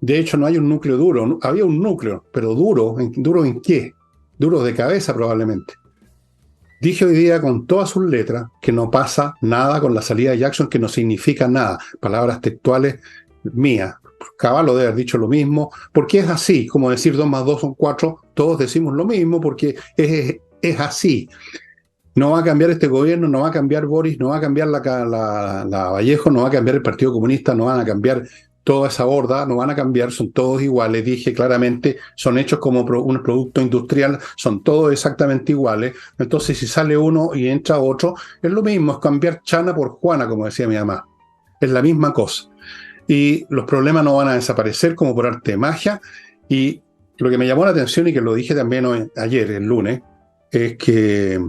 De hecho, no hay un núcleo duro. Había un núcleo, pero duro. ¿Duro en qué? Duro de cabeza, probablemente. Dije hoy día con todas sus letras que no pasa nada con la salida de Jackson, que no significa nada. Palabras textuales mías. Cavallo debe haber dicho lo mismo, porque es así, como decir 2 más 2 son 4, todos decimos lo mismo, porque es así. No va a cambiar este gobierno, no va a cambiar Boris, no va a cambiar la Vallejo, no va a cambiar el Partido Comunista, no van a cambiar toda esa horda, no van a cambiar, son todos iguales, dije claramente, son hechos como un producto industrial, son todos exactamente iguales. Entonces, si sale uno y entra otro, es lo mismo, es cambiar Chana por Juana, como decía mi mamá. Es la misma cosa. Y los problemas no van a desaparecer como por arte de magia. Y lo que me llamó la atención, y que lo dije también ayer, el lunes, es que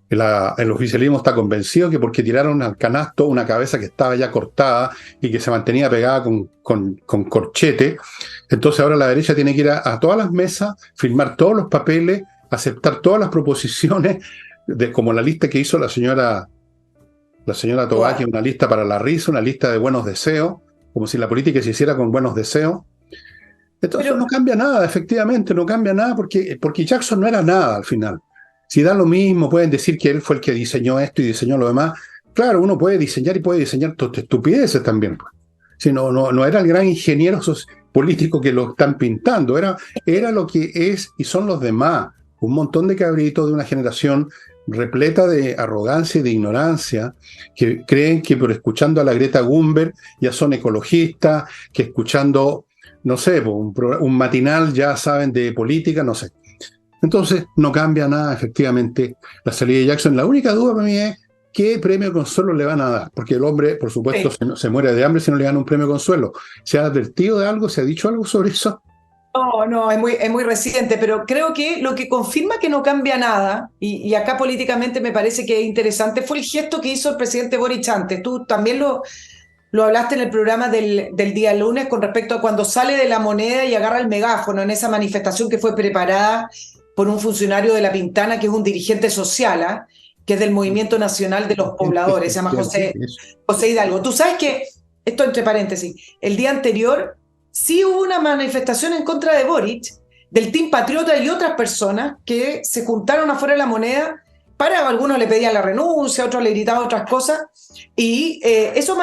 el oficialismo está convencido que porque tiraron al canasto una cabeza que estaba ya cortada y que se mantenía pegada con corchete, entonces ahora la derecha tiene que ir a todas las mesas, firmar todos los papeles, aceptar todas las proposiciones, como la lista que hizo la señora Tobaki, una lista para la risa, una lista de buenos deseos, como si la política se hiciera con buenos deseos. Entonces Pero, no cambia nada, efectivamente, no cambia nada porque Jackson no era nada al final. Si da lo mismo, pueden decir que él fue el que diseñó esto y diseñó lo demás. Claro, uno puede diseñar y puede diseñar estupideces también, pues. Si no era el gran ingeniero político que lo están pintando, era lo que es y son los demás. Un montón de cabritos de una generación repleta de arrogancia y de ignorancia, que creen que por escuchando a la Greta Thunberg ya son ecologistas, que escuchando, no sé, un matinal ya saben de política, no sé. Entonces, no cambia nada, efectivamente, la salida de Jackson. La única duda para mí es qué premio consuelo le van a dar, porque el hombre, por supuesto, sí. se muere de hambre si no le dan un premio consuelo. ¿Se ha advertido de algo? ¿Se ha dicho algo sobre eso? No, es muy reciente, pero creo que lo que confirma que no cambia nada, y acá políticamente me parece que es interesante, fue el gesto que hizo el presidente Boric antes. Tú también lo hablaste en el programa del día lunes con respecto a cuando sale de la Moneda y agarra el megáfono en esa manifestación que fue preparada por un funcionario de La Pintana, que es un dirigente social, ¿ah? Que es del Movimiento Nacional de los Pobladores, se llama José Hidalgo. Tú sabes que, esto entre paréntesis, el día anterior sí hubo una manifestación en contra de Boric, del Team Patriota y otras personas que se juntaron afuera de La Moneda para, algunos le pedían la renuncia, otros le gritaban otras cosas, y esos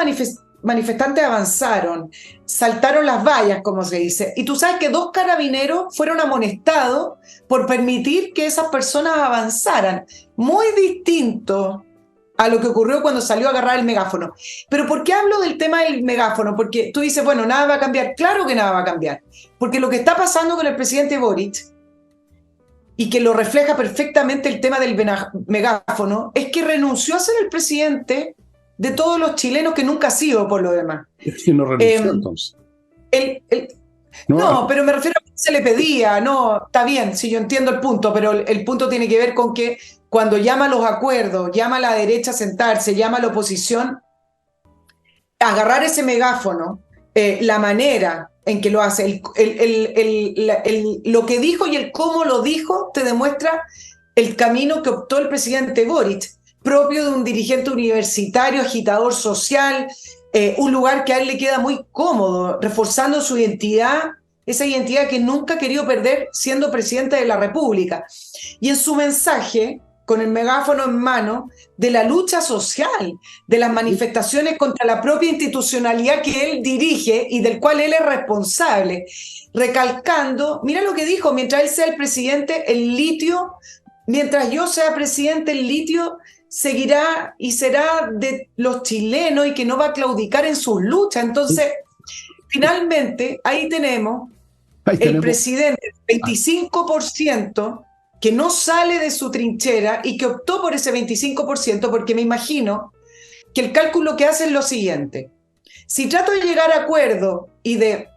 manifestantes avanzaron, saltaron las vallas, como se dice, y tú sabes que 2 carabineros fueron amonestados por permitir que esas personas avanzaran. Muy distinto a lo que ocurrió cuando salió a agarrar el megáfono. Pero ¿por qué hablo del tema del megáfono? Porque tú dices, bueno, nada va a cambiar. Claro que nada va a cambiar. Porque lo que está pasando con el presidente Boric, y que lo refleja perfectamente el tema del megáfono, es que renunció a ser el presidente de todos los chilenos, que nunca ha sido por lo demás. Si no renunció, entonces. El, el, No, no, pero me refiero a que se le pedía, no, está bien, sí, yo entiendo el punto, pero el punto tiene que ver con que cuando llama a los acuerdos, llama a la derecha a sentarse, llama a la oposición, agarrar ese megáfono, la manera en que lo hace, lo que dijo y el cómo lo dijo, te demuestra el camino que optó el presidente Boric, propio de un dirigente universitario, agitador social, un lugar que a él le queda muy cómodo, reforzando su identidad, esa identidad que nunca ha querido perder siendo presidente de la República. Y en su mensaje, con el megáfono en mano, de la lucha social, de las manifestaciones contra la propia institucionalidad que él dirige y del cual él es responsable, recalcando, mira lo que dijo, mientras él sea el presidente, el litio, mientras yo sea presidente, el litio seguirá y será de los chilenos y que no va a claudicar en sus luchas. Entonces, finalmente, ahí tenemos el presidente, 25%, que no sale de su trinchera y que optó por ese 25%, porque me imagino que el cálculo que hace es lo siguiente. Si trato de llegar a acuerdo y de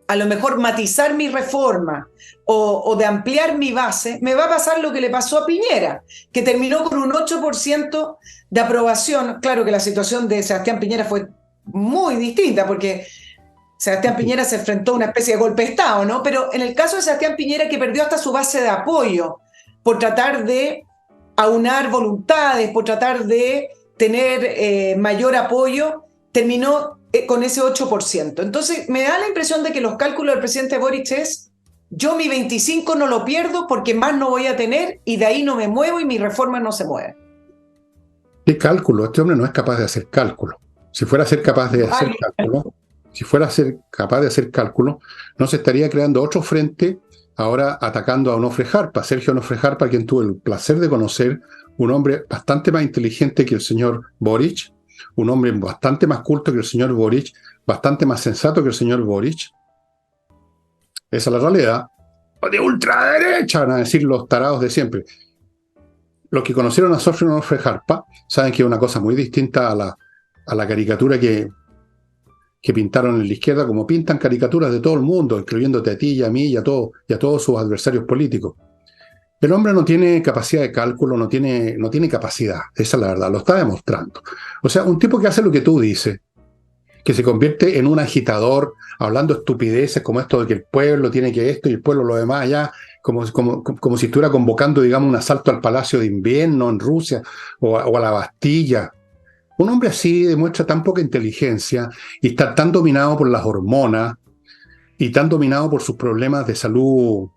a lo mejor matizar mi reforma o de ampliar mi base, me va a pasar lo que le pasó a Piñera, que terminó con un 8% de aprobación. Claro que la situación de Sebastián Piñera fue muy distinta, porque Sebastián Piñera se enfrentó a una especie de golpe de Estado, ¿no? Pero en el caso de Sebastián Piñera, que perdió hasta su base de apoyo por tratar de aunar voluntades, por tratar de tener mayor apoyo, terminó con ese 8%. Entonces, me da la impresión de que los cálculos del presidente Boric es: yo mi 25 no lo pierdo porque más no voy a tener, y de ahí no me muevo y mi reforma no se mueve. ¿Qué cálculo? Este hombre no es capaz de hacer cálculo. Si fuera a ser capaz de hacer cálculo, no se estaría creando otro frente ahora atacando a Onofre Jarpa, Sergio Onofre Jarpa, quien tuve el placer de conocer, un hombre bastante más inteligente que el señor Boric, un hombre bastante más culto que el señor Boric, bastante más sensato que el señor Boric. Esa es la realidad. De ultraderecha, van a decir los tarados de siempre. Los que conocieron a Sergio Onofre Jarpa saben que es una cosa muy distinta a la caricatura que pintaron en la izquierda, como pintan caricaturas de todo el mundo, incluyéndote a ti y a mí y a todos sus adversarios políticos. El hombre no tiene capacidad de cálculo, no tiene capacidad, esa es la verdad, lo está demostrando. O sea, un tipo que hace lo que tú dices, que se convierte en un agitador, hablando estupideces como esto de que el pueblo tiene que esto y el pueblo lo demás allá, como si estuviera convocando, digamos, un asalto al Palacio de Invierno en Rusia o a la Bastilla. Un hombre así demuestra tan poca inteligencia y está tan dominado por las hormonas y tan dominado por sus problemas de salud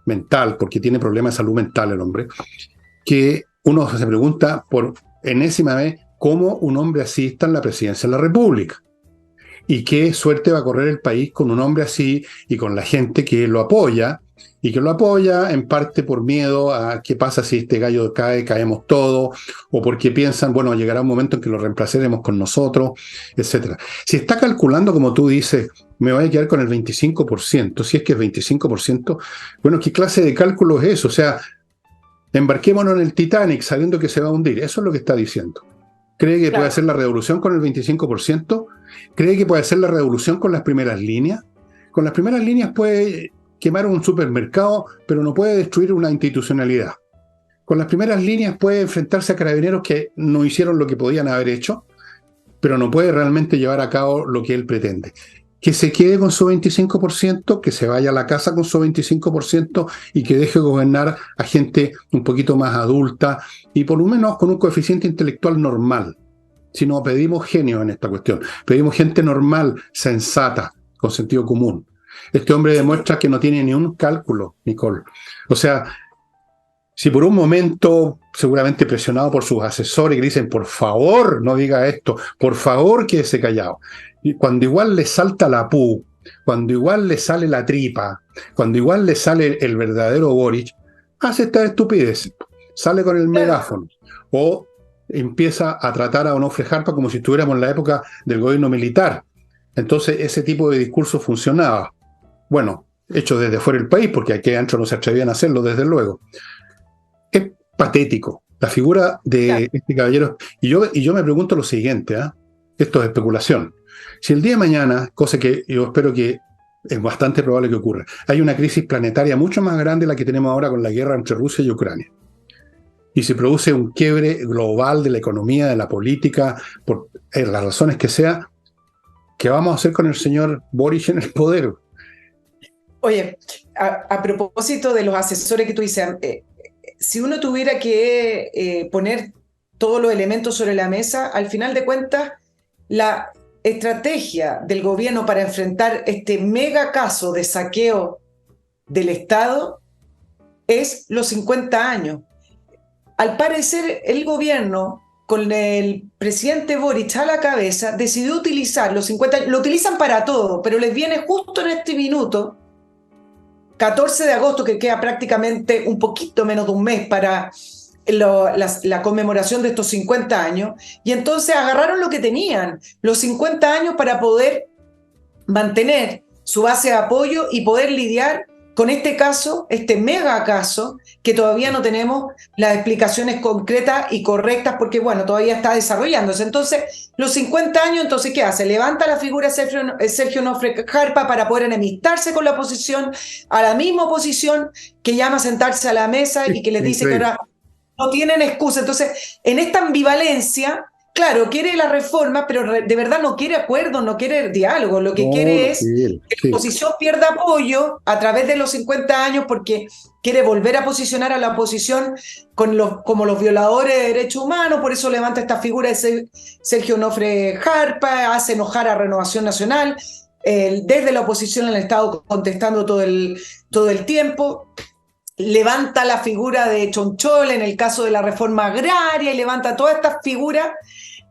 mental, porque tiene problemas de salud mental el hombre, que uno se pregunta por enésima vez cómo un hombre así está en la presidencia de la República. Y qué suerte va a correr el país con un hombre así y con la gente que lo apoya, y que lo apoya en parte por miedo a qué pasa si este gallo cae, caemos todos, o porque piensan, bueno, llegará un momento en que lo reemplazaremos con nosotros, etcétera. Si está calculando, como tú dices, me voy a quedar con el 25%, si es que es 25%, bueno, ¿qué clase de cálculo es eso? O sea, embarquémonos en el Titanic sabiendo que se va a hundir. Eso es lo que está diciendo. ¿Cree que puede hacer la revolución con el 25%? ¿Cree que puede hacer la revolución con las primeras líneas? Con las primeras líneas puede quemar un supermercado, pero no puede destruir una institucionalidad. Con las primeras líneas puede enfrentarse a carabineros que no hicieron lo que podían haber hecho, pero no puede realmente llevar a cabo lo que él pretende. Que se quede con su 25%, que se vaya a la casa con su 25% y que deje gobernar a gente un poquito más adulta y por lo menos con un coeficiente intelectual normal. Si no pedimos genios en esta cuestión, pedimos gente normal, sensata, con sentido común. Este hombre demuestra que no tiene ni un cálculo, Nicole. O sea, si por un momento, seguramente presionado por sus asesores que le dicen, por favor, no diga esto, por favor, quédese callado. Y cuando igual le salta la pu, cuando igual le sale la tripa, cuando igual le sale el verdadero Boric, hace esta estupidez, sale con el megáfono, o empieza a tratar a Onofre Jarpa como si estuviéramos en la época del gobierno militar. Entonces ese tipo de discurso funcionaba. Bueno, hecho desde fuera del país, porque aquí adentro no se atrevían a hacerlo, desde luego. Es patético la figura de este caballero. Y yo me pregunto lo siguiente, esto es especulación. Si el día de mañana, cosa que yo espero que es bastante probable que ocurra, hay una crisis planetaria mucho más grande de la que tenemos ahora con la guerra entre Rusia y Ucrania, y se produce un quiebre global de la economía, de la política, por las razones que sea, ¿qué vamos a hacer con el señor Boric en el poder? Oye, a propósito de los asesores que tú dices, si uno tuviera que poner todos los elementos sobre la mesa, al final de cuentas, la estrategia del gobierno para enfrentar este mega caso de saqueo del Estado es los 50 años. Al parecer, el gobierno, con el presidente Boric a la cabeza, decidió utilizar los 50 años. Lo utilizan para todo, pero les viene justo en este minuto, 14 de agosto, que queda prácticamente un poquito menos de un mes para la conmemoración de estos 50 años, y entonces agarraron lo que tenían, los 50 años para poder mantener su base de apoyo y poder lidiar con este caso, este mega caso, que todavía no tenemos las explicaciones concretas y correctas porque, bueno, todavía está desarrollándose. Entonces, los 50 años, entonces, ¿qué hace? Levanta la figura de Sergio Onofre Jarpa para poder enemistarse con la oposición, a la misma oposición que llama a sentarse a la mesa y que les dice que ahora no tienen excusa. Entonces, en esta ambivalencia, claro, quiere la reforma, pero de verdad no quiere acuerdo, no quiere diálogo. Lo que quiere es que la oposición pierda apoyo a través de los 50 años porque quiere volver a posicionar a la oposición como los violadores de derechos humanos. Por eso levanta esta figura de Sergio Onofre Jarpa, hace enojar a Renovación Nacional. Desde la oposición han estado contestando todo el tiempo. Levanta la figura de Chonchol en el caso de la reforma agraria y levanta todas estas figuras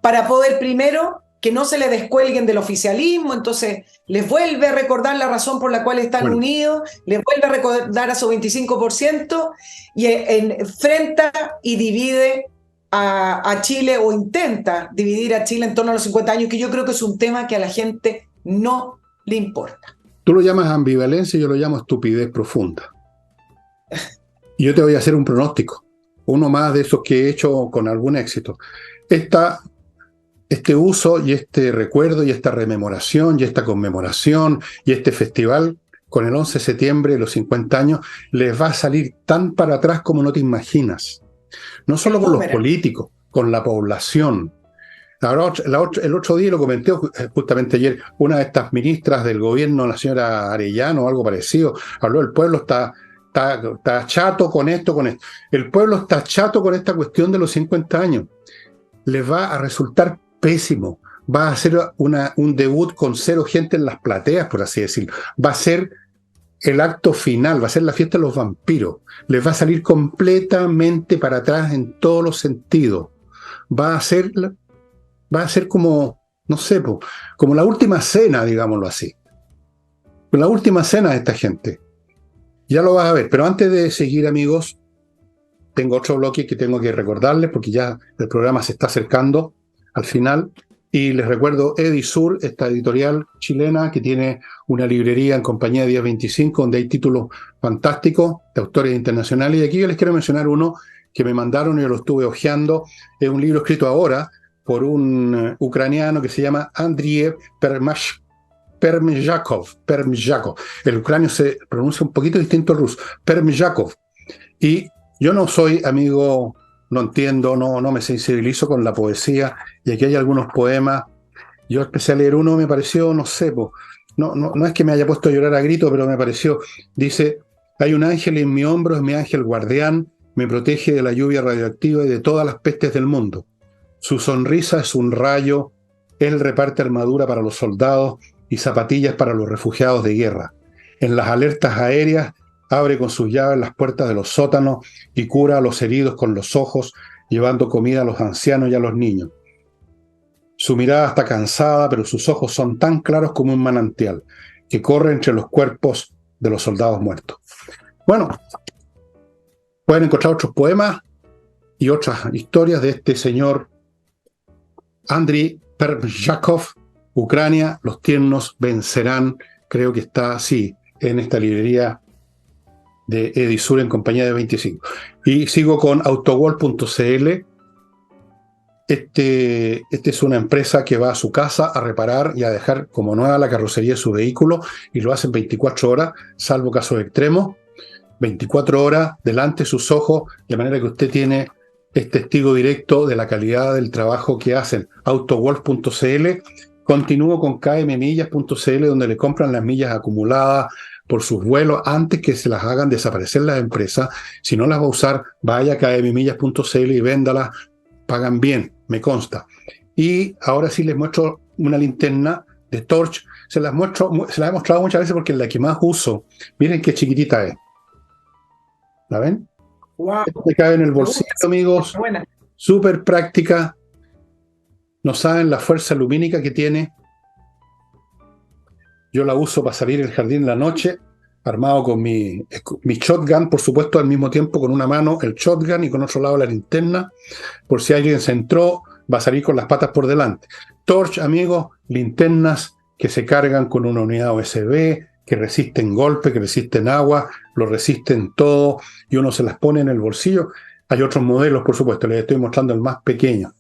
para poder, primero, que no se le descuelguen del oficialismo. Entonces les vuelve a recordar la razón por la cual están unidos, les vuelve a recordar a su 25% y enfrenta y divide a Chile, o intenta dividir a Chile en torno a los 50 años, que yo creo que es un tema que a la gente no le importa. Tú lo llamas ambivalencia, yo lo llamo estupidez profunda. Y yo te voy a hacer un pronóstico, uno más de esos que he hecho con algún éxito. Este uso y este recuerdo y esta rememoración y esta conmemoración y este festival con el 11 de septiembre, los 50 años, les va a salir tan para atrás como no te imaginas. No solo con los políticos, con la población. Ahora, el otro día, lo comenté justamente ayer, una de estas ministras del gobierno, la señora Arellano o algo parecido, habló: el pueblo está chato con esto, con esto. El pueblo está chato con esta cuestión de los 50 años. Les va a resultar pésimo. Va a ser un debut con 0 gente en las plateas, por así decirlo. Va a ser el acto final, va a ser la fiesta de los vampiros. Les va a salir completamente para atrás en todos los sentidos. Va a ser como, no sé, como la última cena, digámoslo así. La última cena de esta gente. Ya lo vas a ver. Pero antes de seguir, amigos, tengo otro bloque que tengo que recordarles porque ya el programa se está acercando al final. Y les recuerdo Edisur, esta editorial chilena que tiene una librería en compañía de 1025, donde hay títulos fantásticos de autores internacionales. Y aquí yo les quiero mencionar uno que me mandaron y yo lo estuve hojeando. Es un libro escrito ahora por un ucraniano que se llama Andriy Permyakov. El ucranio se pronuncia un poquito distinto al ruso. Permyakov. Y yo no soy amigo, no entiendo, no me sensibilizo con la poesía, y aquí hay algunos poemas. Yo empecé a leer uno, me pareció, no sé, no es que me haya puesto a llorar a grito, pero me pareció, dice: hay un ángel en mi hombro, es mi ángel guardián, me protege de la lluvia radioactiva y de todas las pestes del mundo. Su sonrisa es un rayo, él reparte armadura para los soldados y zapatillas para los refugiados de guerra. En las alertas aéreas abre con sus llaves las puertas de los sótanos y cura a los heridos con los ojos, llevando comida a los ancianos y a los niños. Su mirada está cansada, pero sus ojos son tan claros como un manantial, que corre entre los cuerpos de los soldados muertos. Bueno, pueden encontrar otros poemas y otras historias de este señor Andriy Permyakov, Ucrania, los tiernos vencerán. Creo que está así en esta librería de Edisur en compañía de 25. Y sigo con Autowall.cl. Este es una empresa que va a su casa a reparar y a dejar como nueva la carrocería de su vehículo, y lo hacen 24 horas, salvo casos extremos. 24 horas delante de sus ojos, de manera que usted es testigo directo de la calidad del trabajo que hacen. Autowolf.cl. Continúo con kmmillas.cl, donde le compran las millas acumuladas por sus vuelos antes que se las hagan desaparecer las empresas. Si no las va a usar, vaya a kmmillas.cl y véndalas. Pagan bien, me consta. Y ahora sí les muestro una linterna de Torch. Se la he mostrado muchas veces porque es la que más uso. Miren qué chiquitita es. ¿La ven? Wow. Te cabe en el bolsillo, amigos. Buena. Súper práctica. No saben la fuerza lumínica que tiene. Yo la uso para salir al jardín en la noche, armado con mi shotgun, por supuesto, al mismo tiempo con una mano el shotgun y con otro lado la linterna. Por si alguien se entró, va a salir con las patas por delante. Torch, amigos, linternas que se cargan con una unidad USB, que resisten golpe, que resisten agua, lo resisten todo, y uno se las pone en el bolsillo. Hay otros modelos, por supuesto, les estoy mostrando el más pequeño.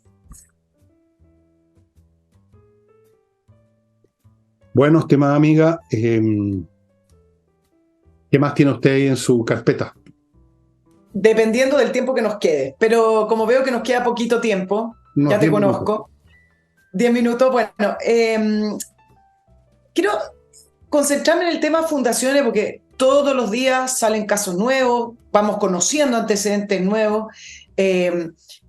Bueno, estimada amiga, ¿qué más tiene usted ahí en su carpeta? Dependiendo del tiempo que nos quede, pero como veo que nos queda poquito tiempo, ya te conozco. 10 minutos, bueno, quiero concentrarme en el tema fundaciones porque todos los días salen casos nuevos, vamos conociendo antecedentes nuevos,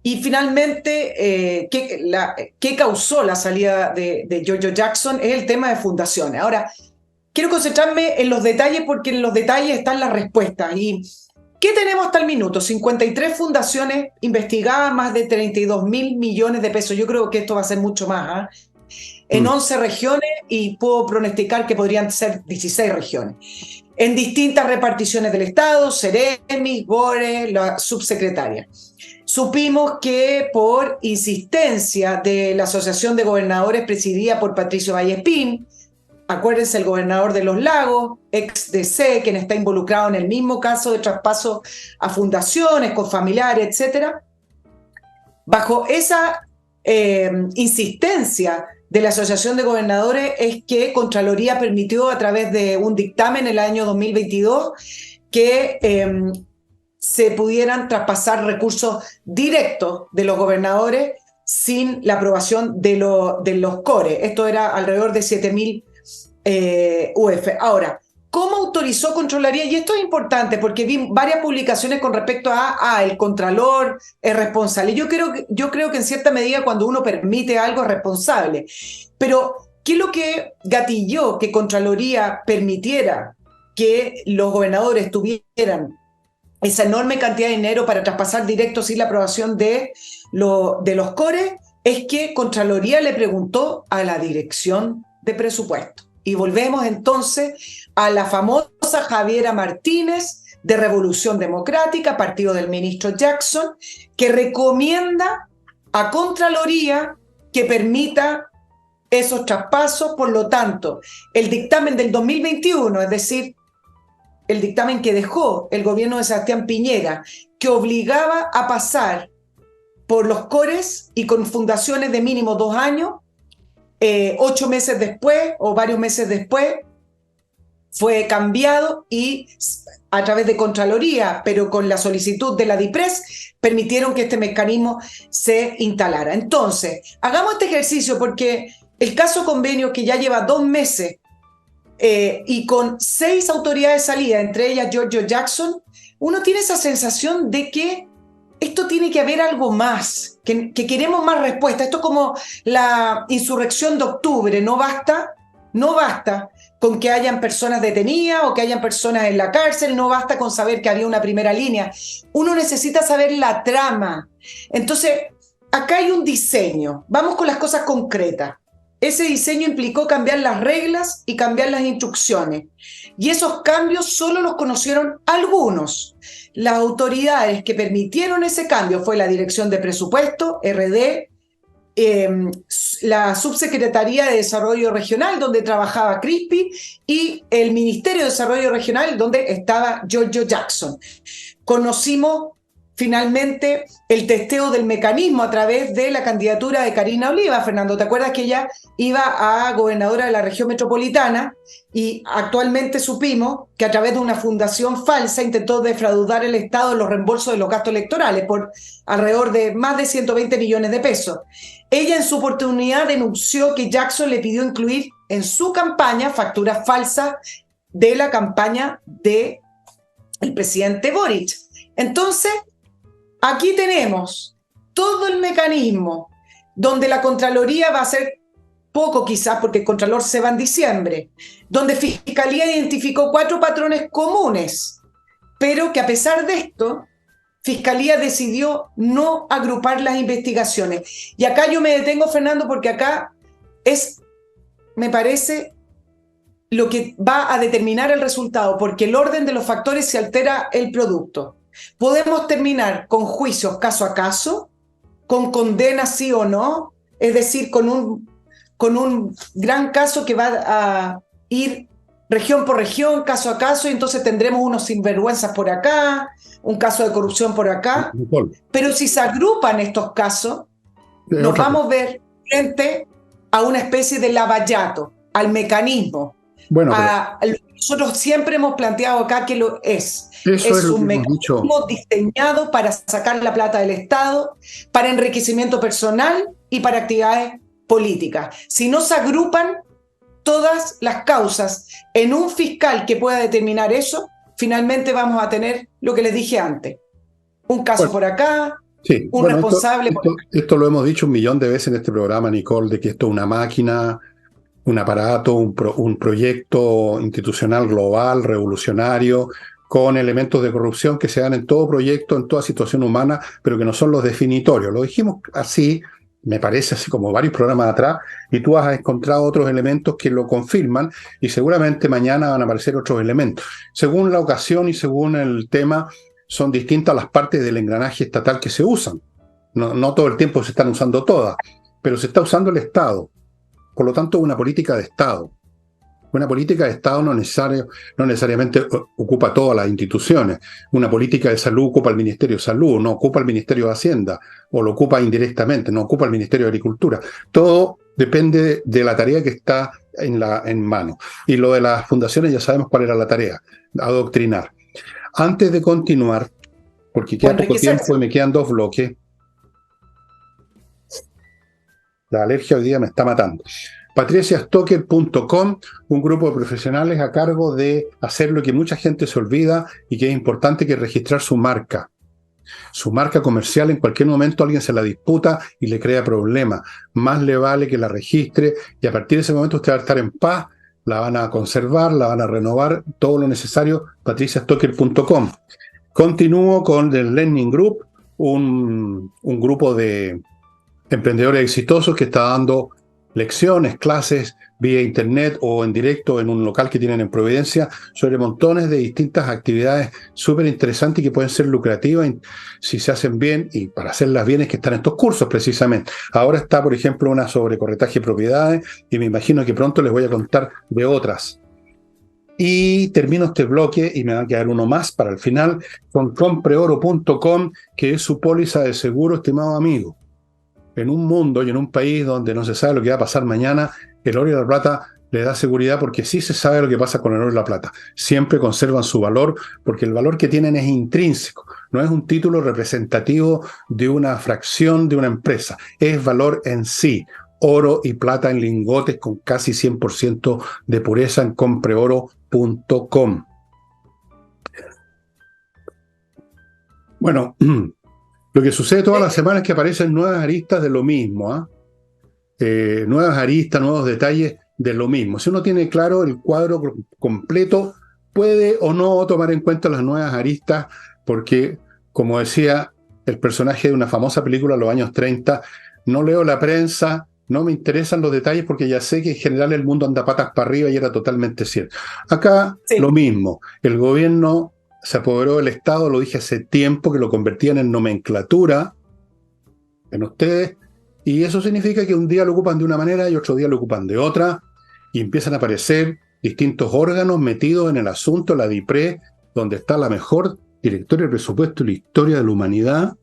y finalmente, ¿qué causó la salida de George Jackson? Es el tema de fundaciones. Ahora, quiero concentrarme en los detalles porque en los detalles están las respuestas. ¿Y qué tenemos hasta el minuto? 53 fundaciones investigadas, más de 32.000 millones de pesos. Yo creo que esto va a ser mucho más, en 11 regiones, y puedo pronosticar que podrían ser 16 regiones. En distintas reparticiones del Estado, Seremi, Gore, la subsecretaria. Supimos que por insistencia de la Asociación de Gobernadores presidida por Patricio Vallespín, acuérdense, el gobernador de Los Lagos, ex DC, quien está involucrado en el mismo caso de traspaso a fundaciones, con familiares, etc. Bajo esa insistencia de la Asociación de Gobernadores es que Contraloría permitió a través de un dictamen en el año 2022 que se pudieran traspasar recursos directos de los gobernadores sin la aprobación de los CORE. Esto era alrededor de 7.000 UF. Ahora, ¿cómo autorizó Contraloría? Y esto es importante porque vi varias publicaciones con respecto a el Contralor es responsable. Yo creo que en cierta medida cuando uno permite algo es responsable. Pero, ¿qué es lo que gatilló que Contraloría permitiera que los gobernadores tuvieran esa enorme cantidad de dinero para traspasar directo sin la aprobación de los CORE? Es que Contraloría le preguntó a la Dirección de Presupuesto. Y volvemos entonces a la famosa Javiera Martínez de Revolución Democrática, partido del ministro Jackson, que recomienda a Contraloría que permita esos traspasos. Por lo tanto, el dictamen del 2021, es decir, el dictamen que dejó el gobierno de Sebastián Piñera, que obligaba a pasar por los CORES y con fundaciones de mínimo 2 años, 8 meses después o varios meses después, fue cambiado y a través de Contraloría, pero con la solicitud de la DIPRES, permitieron que este mecanismo se instalara. Entonces, hagamos este ejercicio porque el caso convenio, que ya lleva 2 meses y con 6 autoridades salidas, entre ellas Giorgio Jackson, uno tiene esa sensación de que esto tiene que haber algo más, que queremos más respuesta. Esto es como la insurrección de octubre, no basta con que hayan personas detenidas o que hayan personas en la cárcel, no basta con saber que había una primera línea. Uno necesita saber la trama. Entonces, acá hay un diseño. Vamos con las cosas concretas. Ese diseño implicó cambiar las reglas y cambiar las instrucciones. Y esos cambios solo los conocieron algunos. Las autoridades que permitieron ese cambio fue la Dirección de Presupuesto, RD, la Subsecretaría de Desarrollo Regional, donde trabajaba Crispi, y el Ministerio de Desarrollo Regional, donde estaba Giorgio Jackson. Conocimos finalmente el testeo del mecanismo a través de la candidatura de Karina Oliva. Fernando, ¿te acuerdas que ella iba a gobernadora de la región metropolitana? Y actualmente supimos que a través de una fundación falsa intentó defraudar el Estado en los reembolsos de los gastos electorales por alrededor de más de 120 millones de pesos. Ella en su oportunidad denunció que Jackson le pidió incluir en su campaña facturas falsas de la campaña del presidente Boric. Entonces, aquí tenemos todo el mecanismo donde la Contraloría va a ser poco quizás, porque el Contralor se va en diciembre, donde Fiscalía identificó 4 patrones comunes, pero que a pesar de esto, Fiscalía decidió no agrupar las investigaciones. Y acá yo me detengo, Fernando, porque acá me parece, lo que va a determinar el resultado, porque el orden de los factores se altera el producto. Podemos terminar con juicios caso a caso, con condenas sí o no, es decir, con un gran caso que va a ir región por región, caso a caso, y entonces tendremos unos sinvergüenzas por acá, un caso de corrupción por acá. Pero si se agrupan estos casos, nos vamos a ver frente a una especie de lavallato, al mecanismo, a lo que nosotros siempre hemos planteado acá que lo es. Es un mecanismo diseñado para sacar la plata del Estado, para enriquecimiento personal y para actividades políticas. Si no se agrupan todas las causas en un fiscal que pueda determinar eso, finalmente vamos a tener lo que les dije antes. Un caso por acá, sí, un responsable por acá. Esto lo hemos dicho 1.000.000 de veces en este programa, Nicole, de que esto es una máquina, un aparato, un proyecto institucional global, revolucionario, con elementos de corrupción que se dan en todo proyecto, en toda situación humana, pero que no son los definitorios. Lo dijimos así, me parece, así como varios programas atrás, y tú has encontrado otros elementos que lo confirman, y seguramente mañana van a aparecer otros elementos. Según la ocasión y según el tema, son distintas las partes del engranaje estatal que se usan. No todo el tiempo se están usando todas, pero se está usando el Estado. Por lo tanto, una política de Estado. Una política de Estado no necesariamente ocupa todas las instituciones. Una política de salud ocupa el Ministerio de Salud, no ocupa el Ministerio de Hacienda, o lo ocupa indirectamente, no ocupa el Ministerio de Agricultura. Todo depende de la tarea que está en mano. Y lo de las fundaciones ya sabemos cuál era la tarea, adoctrinar. Antes de continuar, porque queda poco tiempo y me quedan 2 bloques, la alergia hoy día me está matando. patriciastocker.com, un grupo de profesionales a cargo de hacer lo que mucha gente se olvida y que es importante, que es registrar su marca. Su marca comercial, en cualquier momento alguien se la disputa y le crea problemas. Más le vale que la registre y a partir de ese momento usted va a estar en paz, la van a conservar, la van a renovar, todo lo necesario, patriciastocker.com. Continúo con el Learning Group, un grupo de emprendedores exitosos que está dando lecciones, clases vía internet o en directo en un local que tienen en Providencia sobre montones de distintas actividades súper interesantes y que pueden ser lucrativas si se hacen bien, y para hacerlas bien es que están estos cursos precisamente. Ahora está, por ejemplo, una sobre corretaje de propiedades y me imagino que pronto les voy a contar de otras. Y termino este bloque y me va a quedar uno más para el final con compreoro.com, que es su póliza de seguro, estimado amigo. En un mundo y en un país donde no se sabe lo que va a pasar mañana, el oro y la plata le da seguridad, porque sí se sabe lo que pasa con el oro y la plata. Siempre conservan su valor, porque el valor que tienen es intrínseco. No es un título representativo de una fracción de una empresa. Es valor en sí. Oro y plata en lingotes con casi 100% de pureza en compreoro.com. Bueno, lo que sucede todas las semanas es que aparecen nuevas aristas de lo mismo, nuevas aristas, nuevos detalles de lo mismo. Si uno tiene claro el cuadro completo, puede o no tomar en cuenta las nuevas aristas, porque, como decía el personaje de una famosa película de los años 30, no leo la prensa, no me interesan los detalles porque ya sé que en general el mundo anda patas para arriba, y era totalmente cierto. Acá sí. Lo mismo, el gobierno se apoderó del Estado, lo dije hace tiempo, que lo convertían en nomenclatura en ustedes, y eso significa que un día lo ocupan de una manera y otro día lo ocupan de otra, y empiezan a aparecer distintos órganos metidos en el asunto, la DIPRE, donde está la mejor directoria de presupuesto y la historia de la humanidad.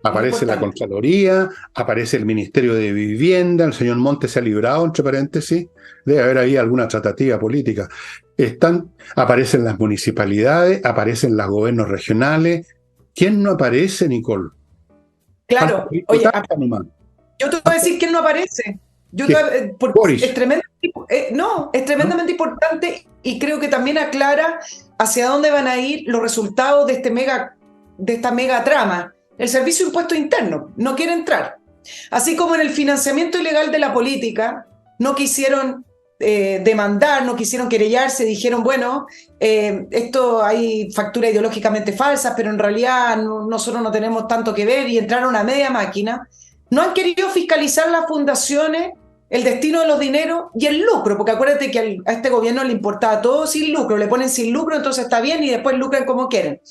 Aparece la Contraloría, aparece el Ministerio de Vivienda, el señor Montes se ha librado, entre paréntesis, debe haber ahí alguna tratativa política. Aparecen las municipalidades, aparecen los gobiernos regionales. ¿Quién no aparece, Nicole? Claro, oye, yo te voy a decir quién no aparece. Porque es tremendamente importante, y creo que también aclara hacia dónde van a ir los resultados de esta mega trama. El Servicio de Impuesto Interno no quiere entrar. Así como en el financiamiento ilegal de la política, no quisieron demandar, no quisieron querellarse, dijeron, bueno, esto hay facturas ideológicamente falsas, pero en realidad nosotros no tenemos tanto que ver, y entraron a media máquina. No han querido fiscalizar las fundaciones, el destino de los dineros y el lucro, porque acuérdate que a este gobierno le importaba todo sin lucro, le ponen sin lucro, entonces está bien, y después lucran como quieren.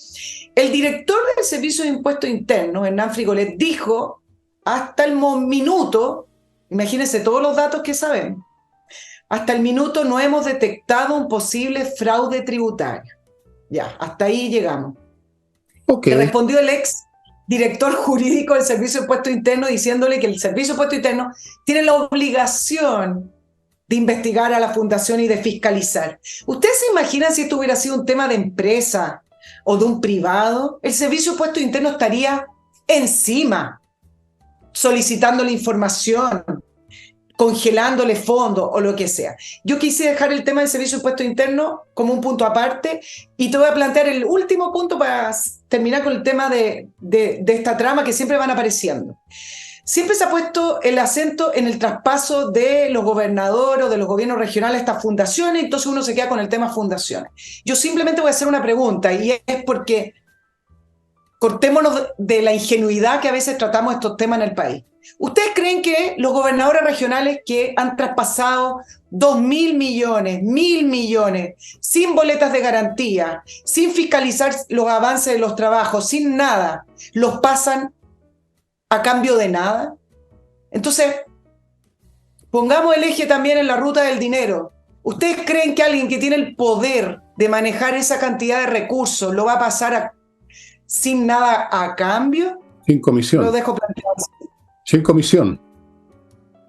El director del Servicio de Impuesto Interno, Hernán Frigolet, dijo hasta el minuto, imagínense todos los datos que sabemos, hasta el minuto no hemos detectado un posible fraude tributario. Ya, hasta ahí llegamos. Okay. Le respondió el ex director jurídico del Servicio de Impuesto Interno diciéndole que el Servicio de Impuesto Interno tiene la obligación de investigar a la fundación y de fiscalizar. ¿Ustedes se imaginan si esto hubiera sido un tema de empresa o de un privado? El Servicio de Impuesto Interno estaría encima, solicitando la información, congelándole fondos o lo que sea. Yo quise dejar el tema del Servicio de Impuesto Interno como un punto aparte, y te voy a plantear el último punto para terminar con el tema de esta trama que siempre van apareciendo. Siempre se ha puesto el acento en el traspaso de los gobernadores o de los gobiernos regionales a estas fundaciones, entonces uno se queda con el tema fundaciones. Yo simplemente voy a hacer una pregunta, y es porque cortémonos de la ingenuidad que a veces tratamos estos temas en el país. ¿Ustedes creen que los gobernadores regionales que han traspasado 2.000 millones, 1.000 millones, sin boletas de garantía, sin fiscalizar los avances de los trabajos, sin nada, los pasan a cambio de nada? Entonces, pongamos el eje también en la ruta del dinero. ¿Ustedes creen que alguien que tiene el poder de manejar esa cantidad de recursos lo va a pasar sin nada a cambio? Sin comisión. Lo dejo planteado. Sin comisión.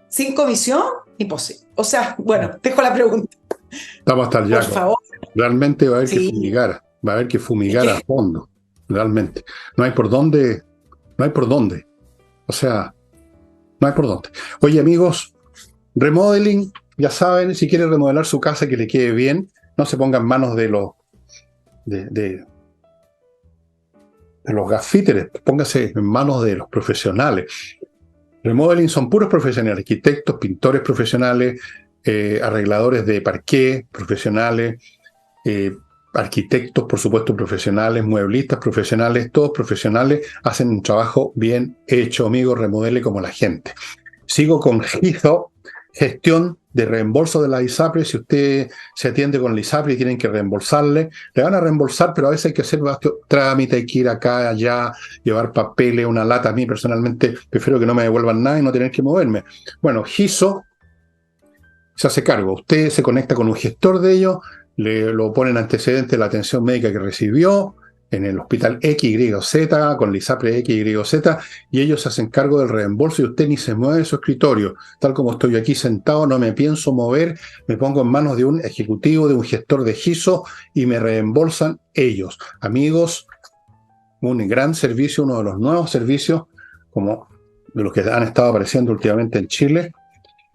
¿Sin comisión? Imposible. O sea, bueno, dejo la pregunta. Estamos hasta allá. Por favor. Realmente va a haber que fumigar. Va a haber que fumigar a fondo. Realmente. No hay por dónde. No hay por dónde. O sea, no hay por dónde. Oye, amigos, Remodeling, ya saben, si quieren remodelar su casa que le quede bien, no se ponga en manos de los de los gaffíteres, póngase en manos de los profesionales. Remodeling son puros profesionales, arquitectos, pintores profesionales, arregladores de parqué profesionales, arquitectos, por supuesto, profesionales, mueblistas profesionales, todos profesionales, hacen un trabajo bien hecho, amigo, remodele como la gente. Sigo con GIZO, gestión de reembolso de la ISAPRE. Si usted se atiende con la ISAPRE y tienen que reembolsarle, le van a reembolsar, pero a veces hay que hacer trámite, hay que ir acá, allá, llevar papeles, una lata. A mí personalmente prefiero que no me devuelvan nada y no tener que moverme. Bueno, GIZO se hace cargo. Usted se conecta con un gestor de ellos, lo ponen antecedentes de la atención médica que recibió en el hospital X, Y o Z, con la ISAPRE X, Y o Z, y ellos se hacen cargo del reembolso y usted ni se mueve de su escritorio. Tal como estoy aquí sentado, no me pienso mover, me pongo en manos de un ejecutivo, de un gestor de GIZO y me reembolsan ellos. Amigos, un gran servicio, uno de los nuevos servicios, como de los que han estado apareciendo últimamente en Chile.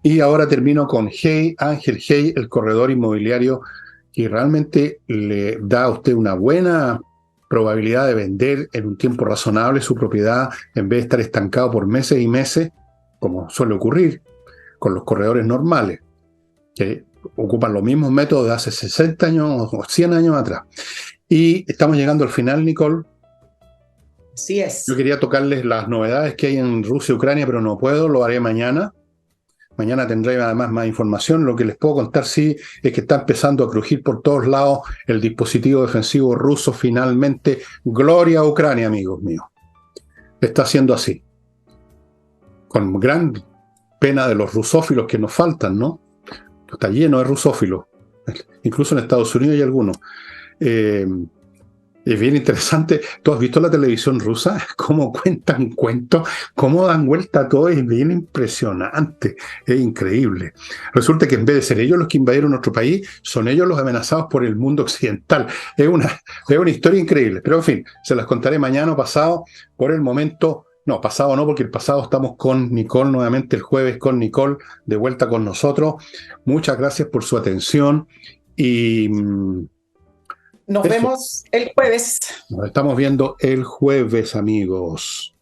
Y ahora termino con Hey, Ángel Hey, el corredor inmobiliario que realmente le da a usted una buena probabilidad de vender en un tiempo razonable su propiedad en vez de estar estancado por meses y meses, como suele ocurrir con los corredores normales, que ocupan los mismos métodos de hace 60 años o 100 años atrás. Y estamos llegando al final, Nicole. Así es. Yo quería tocarles las novedades que hay en Rusia y Ucrania, pero no puedo, lo haré mañana. Mañana tendré además más información. Lo que les puedo contar sí es que está empezando a crujir por todos lados el dispositivo defensivo ruso finalmente. Gloria a Ucrania, amigos míos. Está haciendo así. Con gran pena de los rusófilos que nos faltan, ¿no? Está lleno de rusófilos. Incluso en Estados Unidos hay algunos. Es bien interesante. ¿Tú has visto la televisión rusa? Cómo cuentan cuentos, cómo dan vuelta a todo. Es bien impresionante. Es increíble. Resulta que en vez de ser ellos los que invadieron nuestro país, son ellos los amenazados por el mundo occidental. Es una historia increíble. Pero en fin, se las contaré mañana o pasado. Por el momento, no, pasado no, porque el pasado estamos con Nicole nuevamente, el jueves con Nicole, de vuelta con nosotros. Muchas gracias por su atención y... Nos vemos el jueves. Nos estamos viendo el jueves, amigos.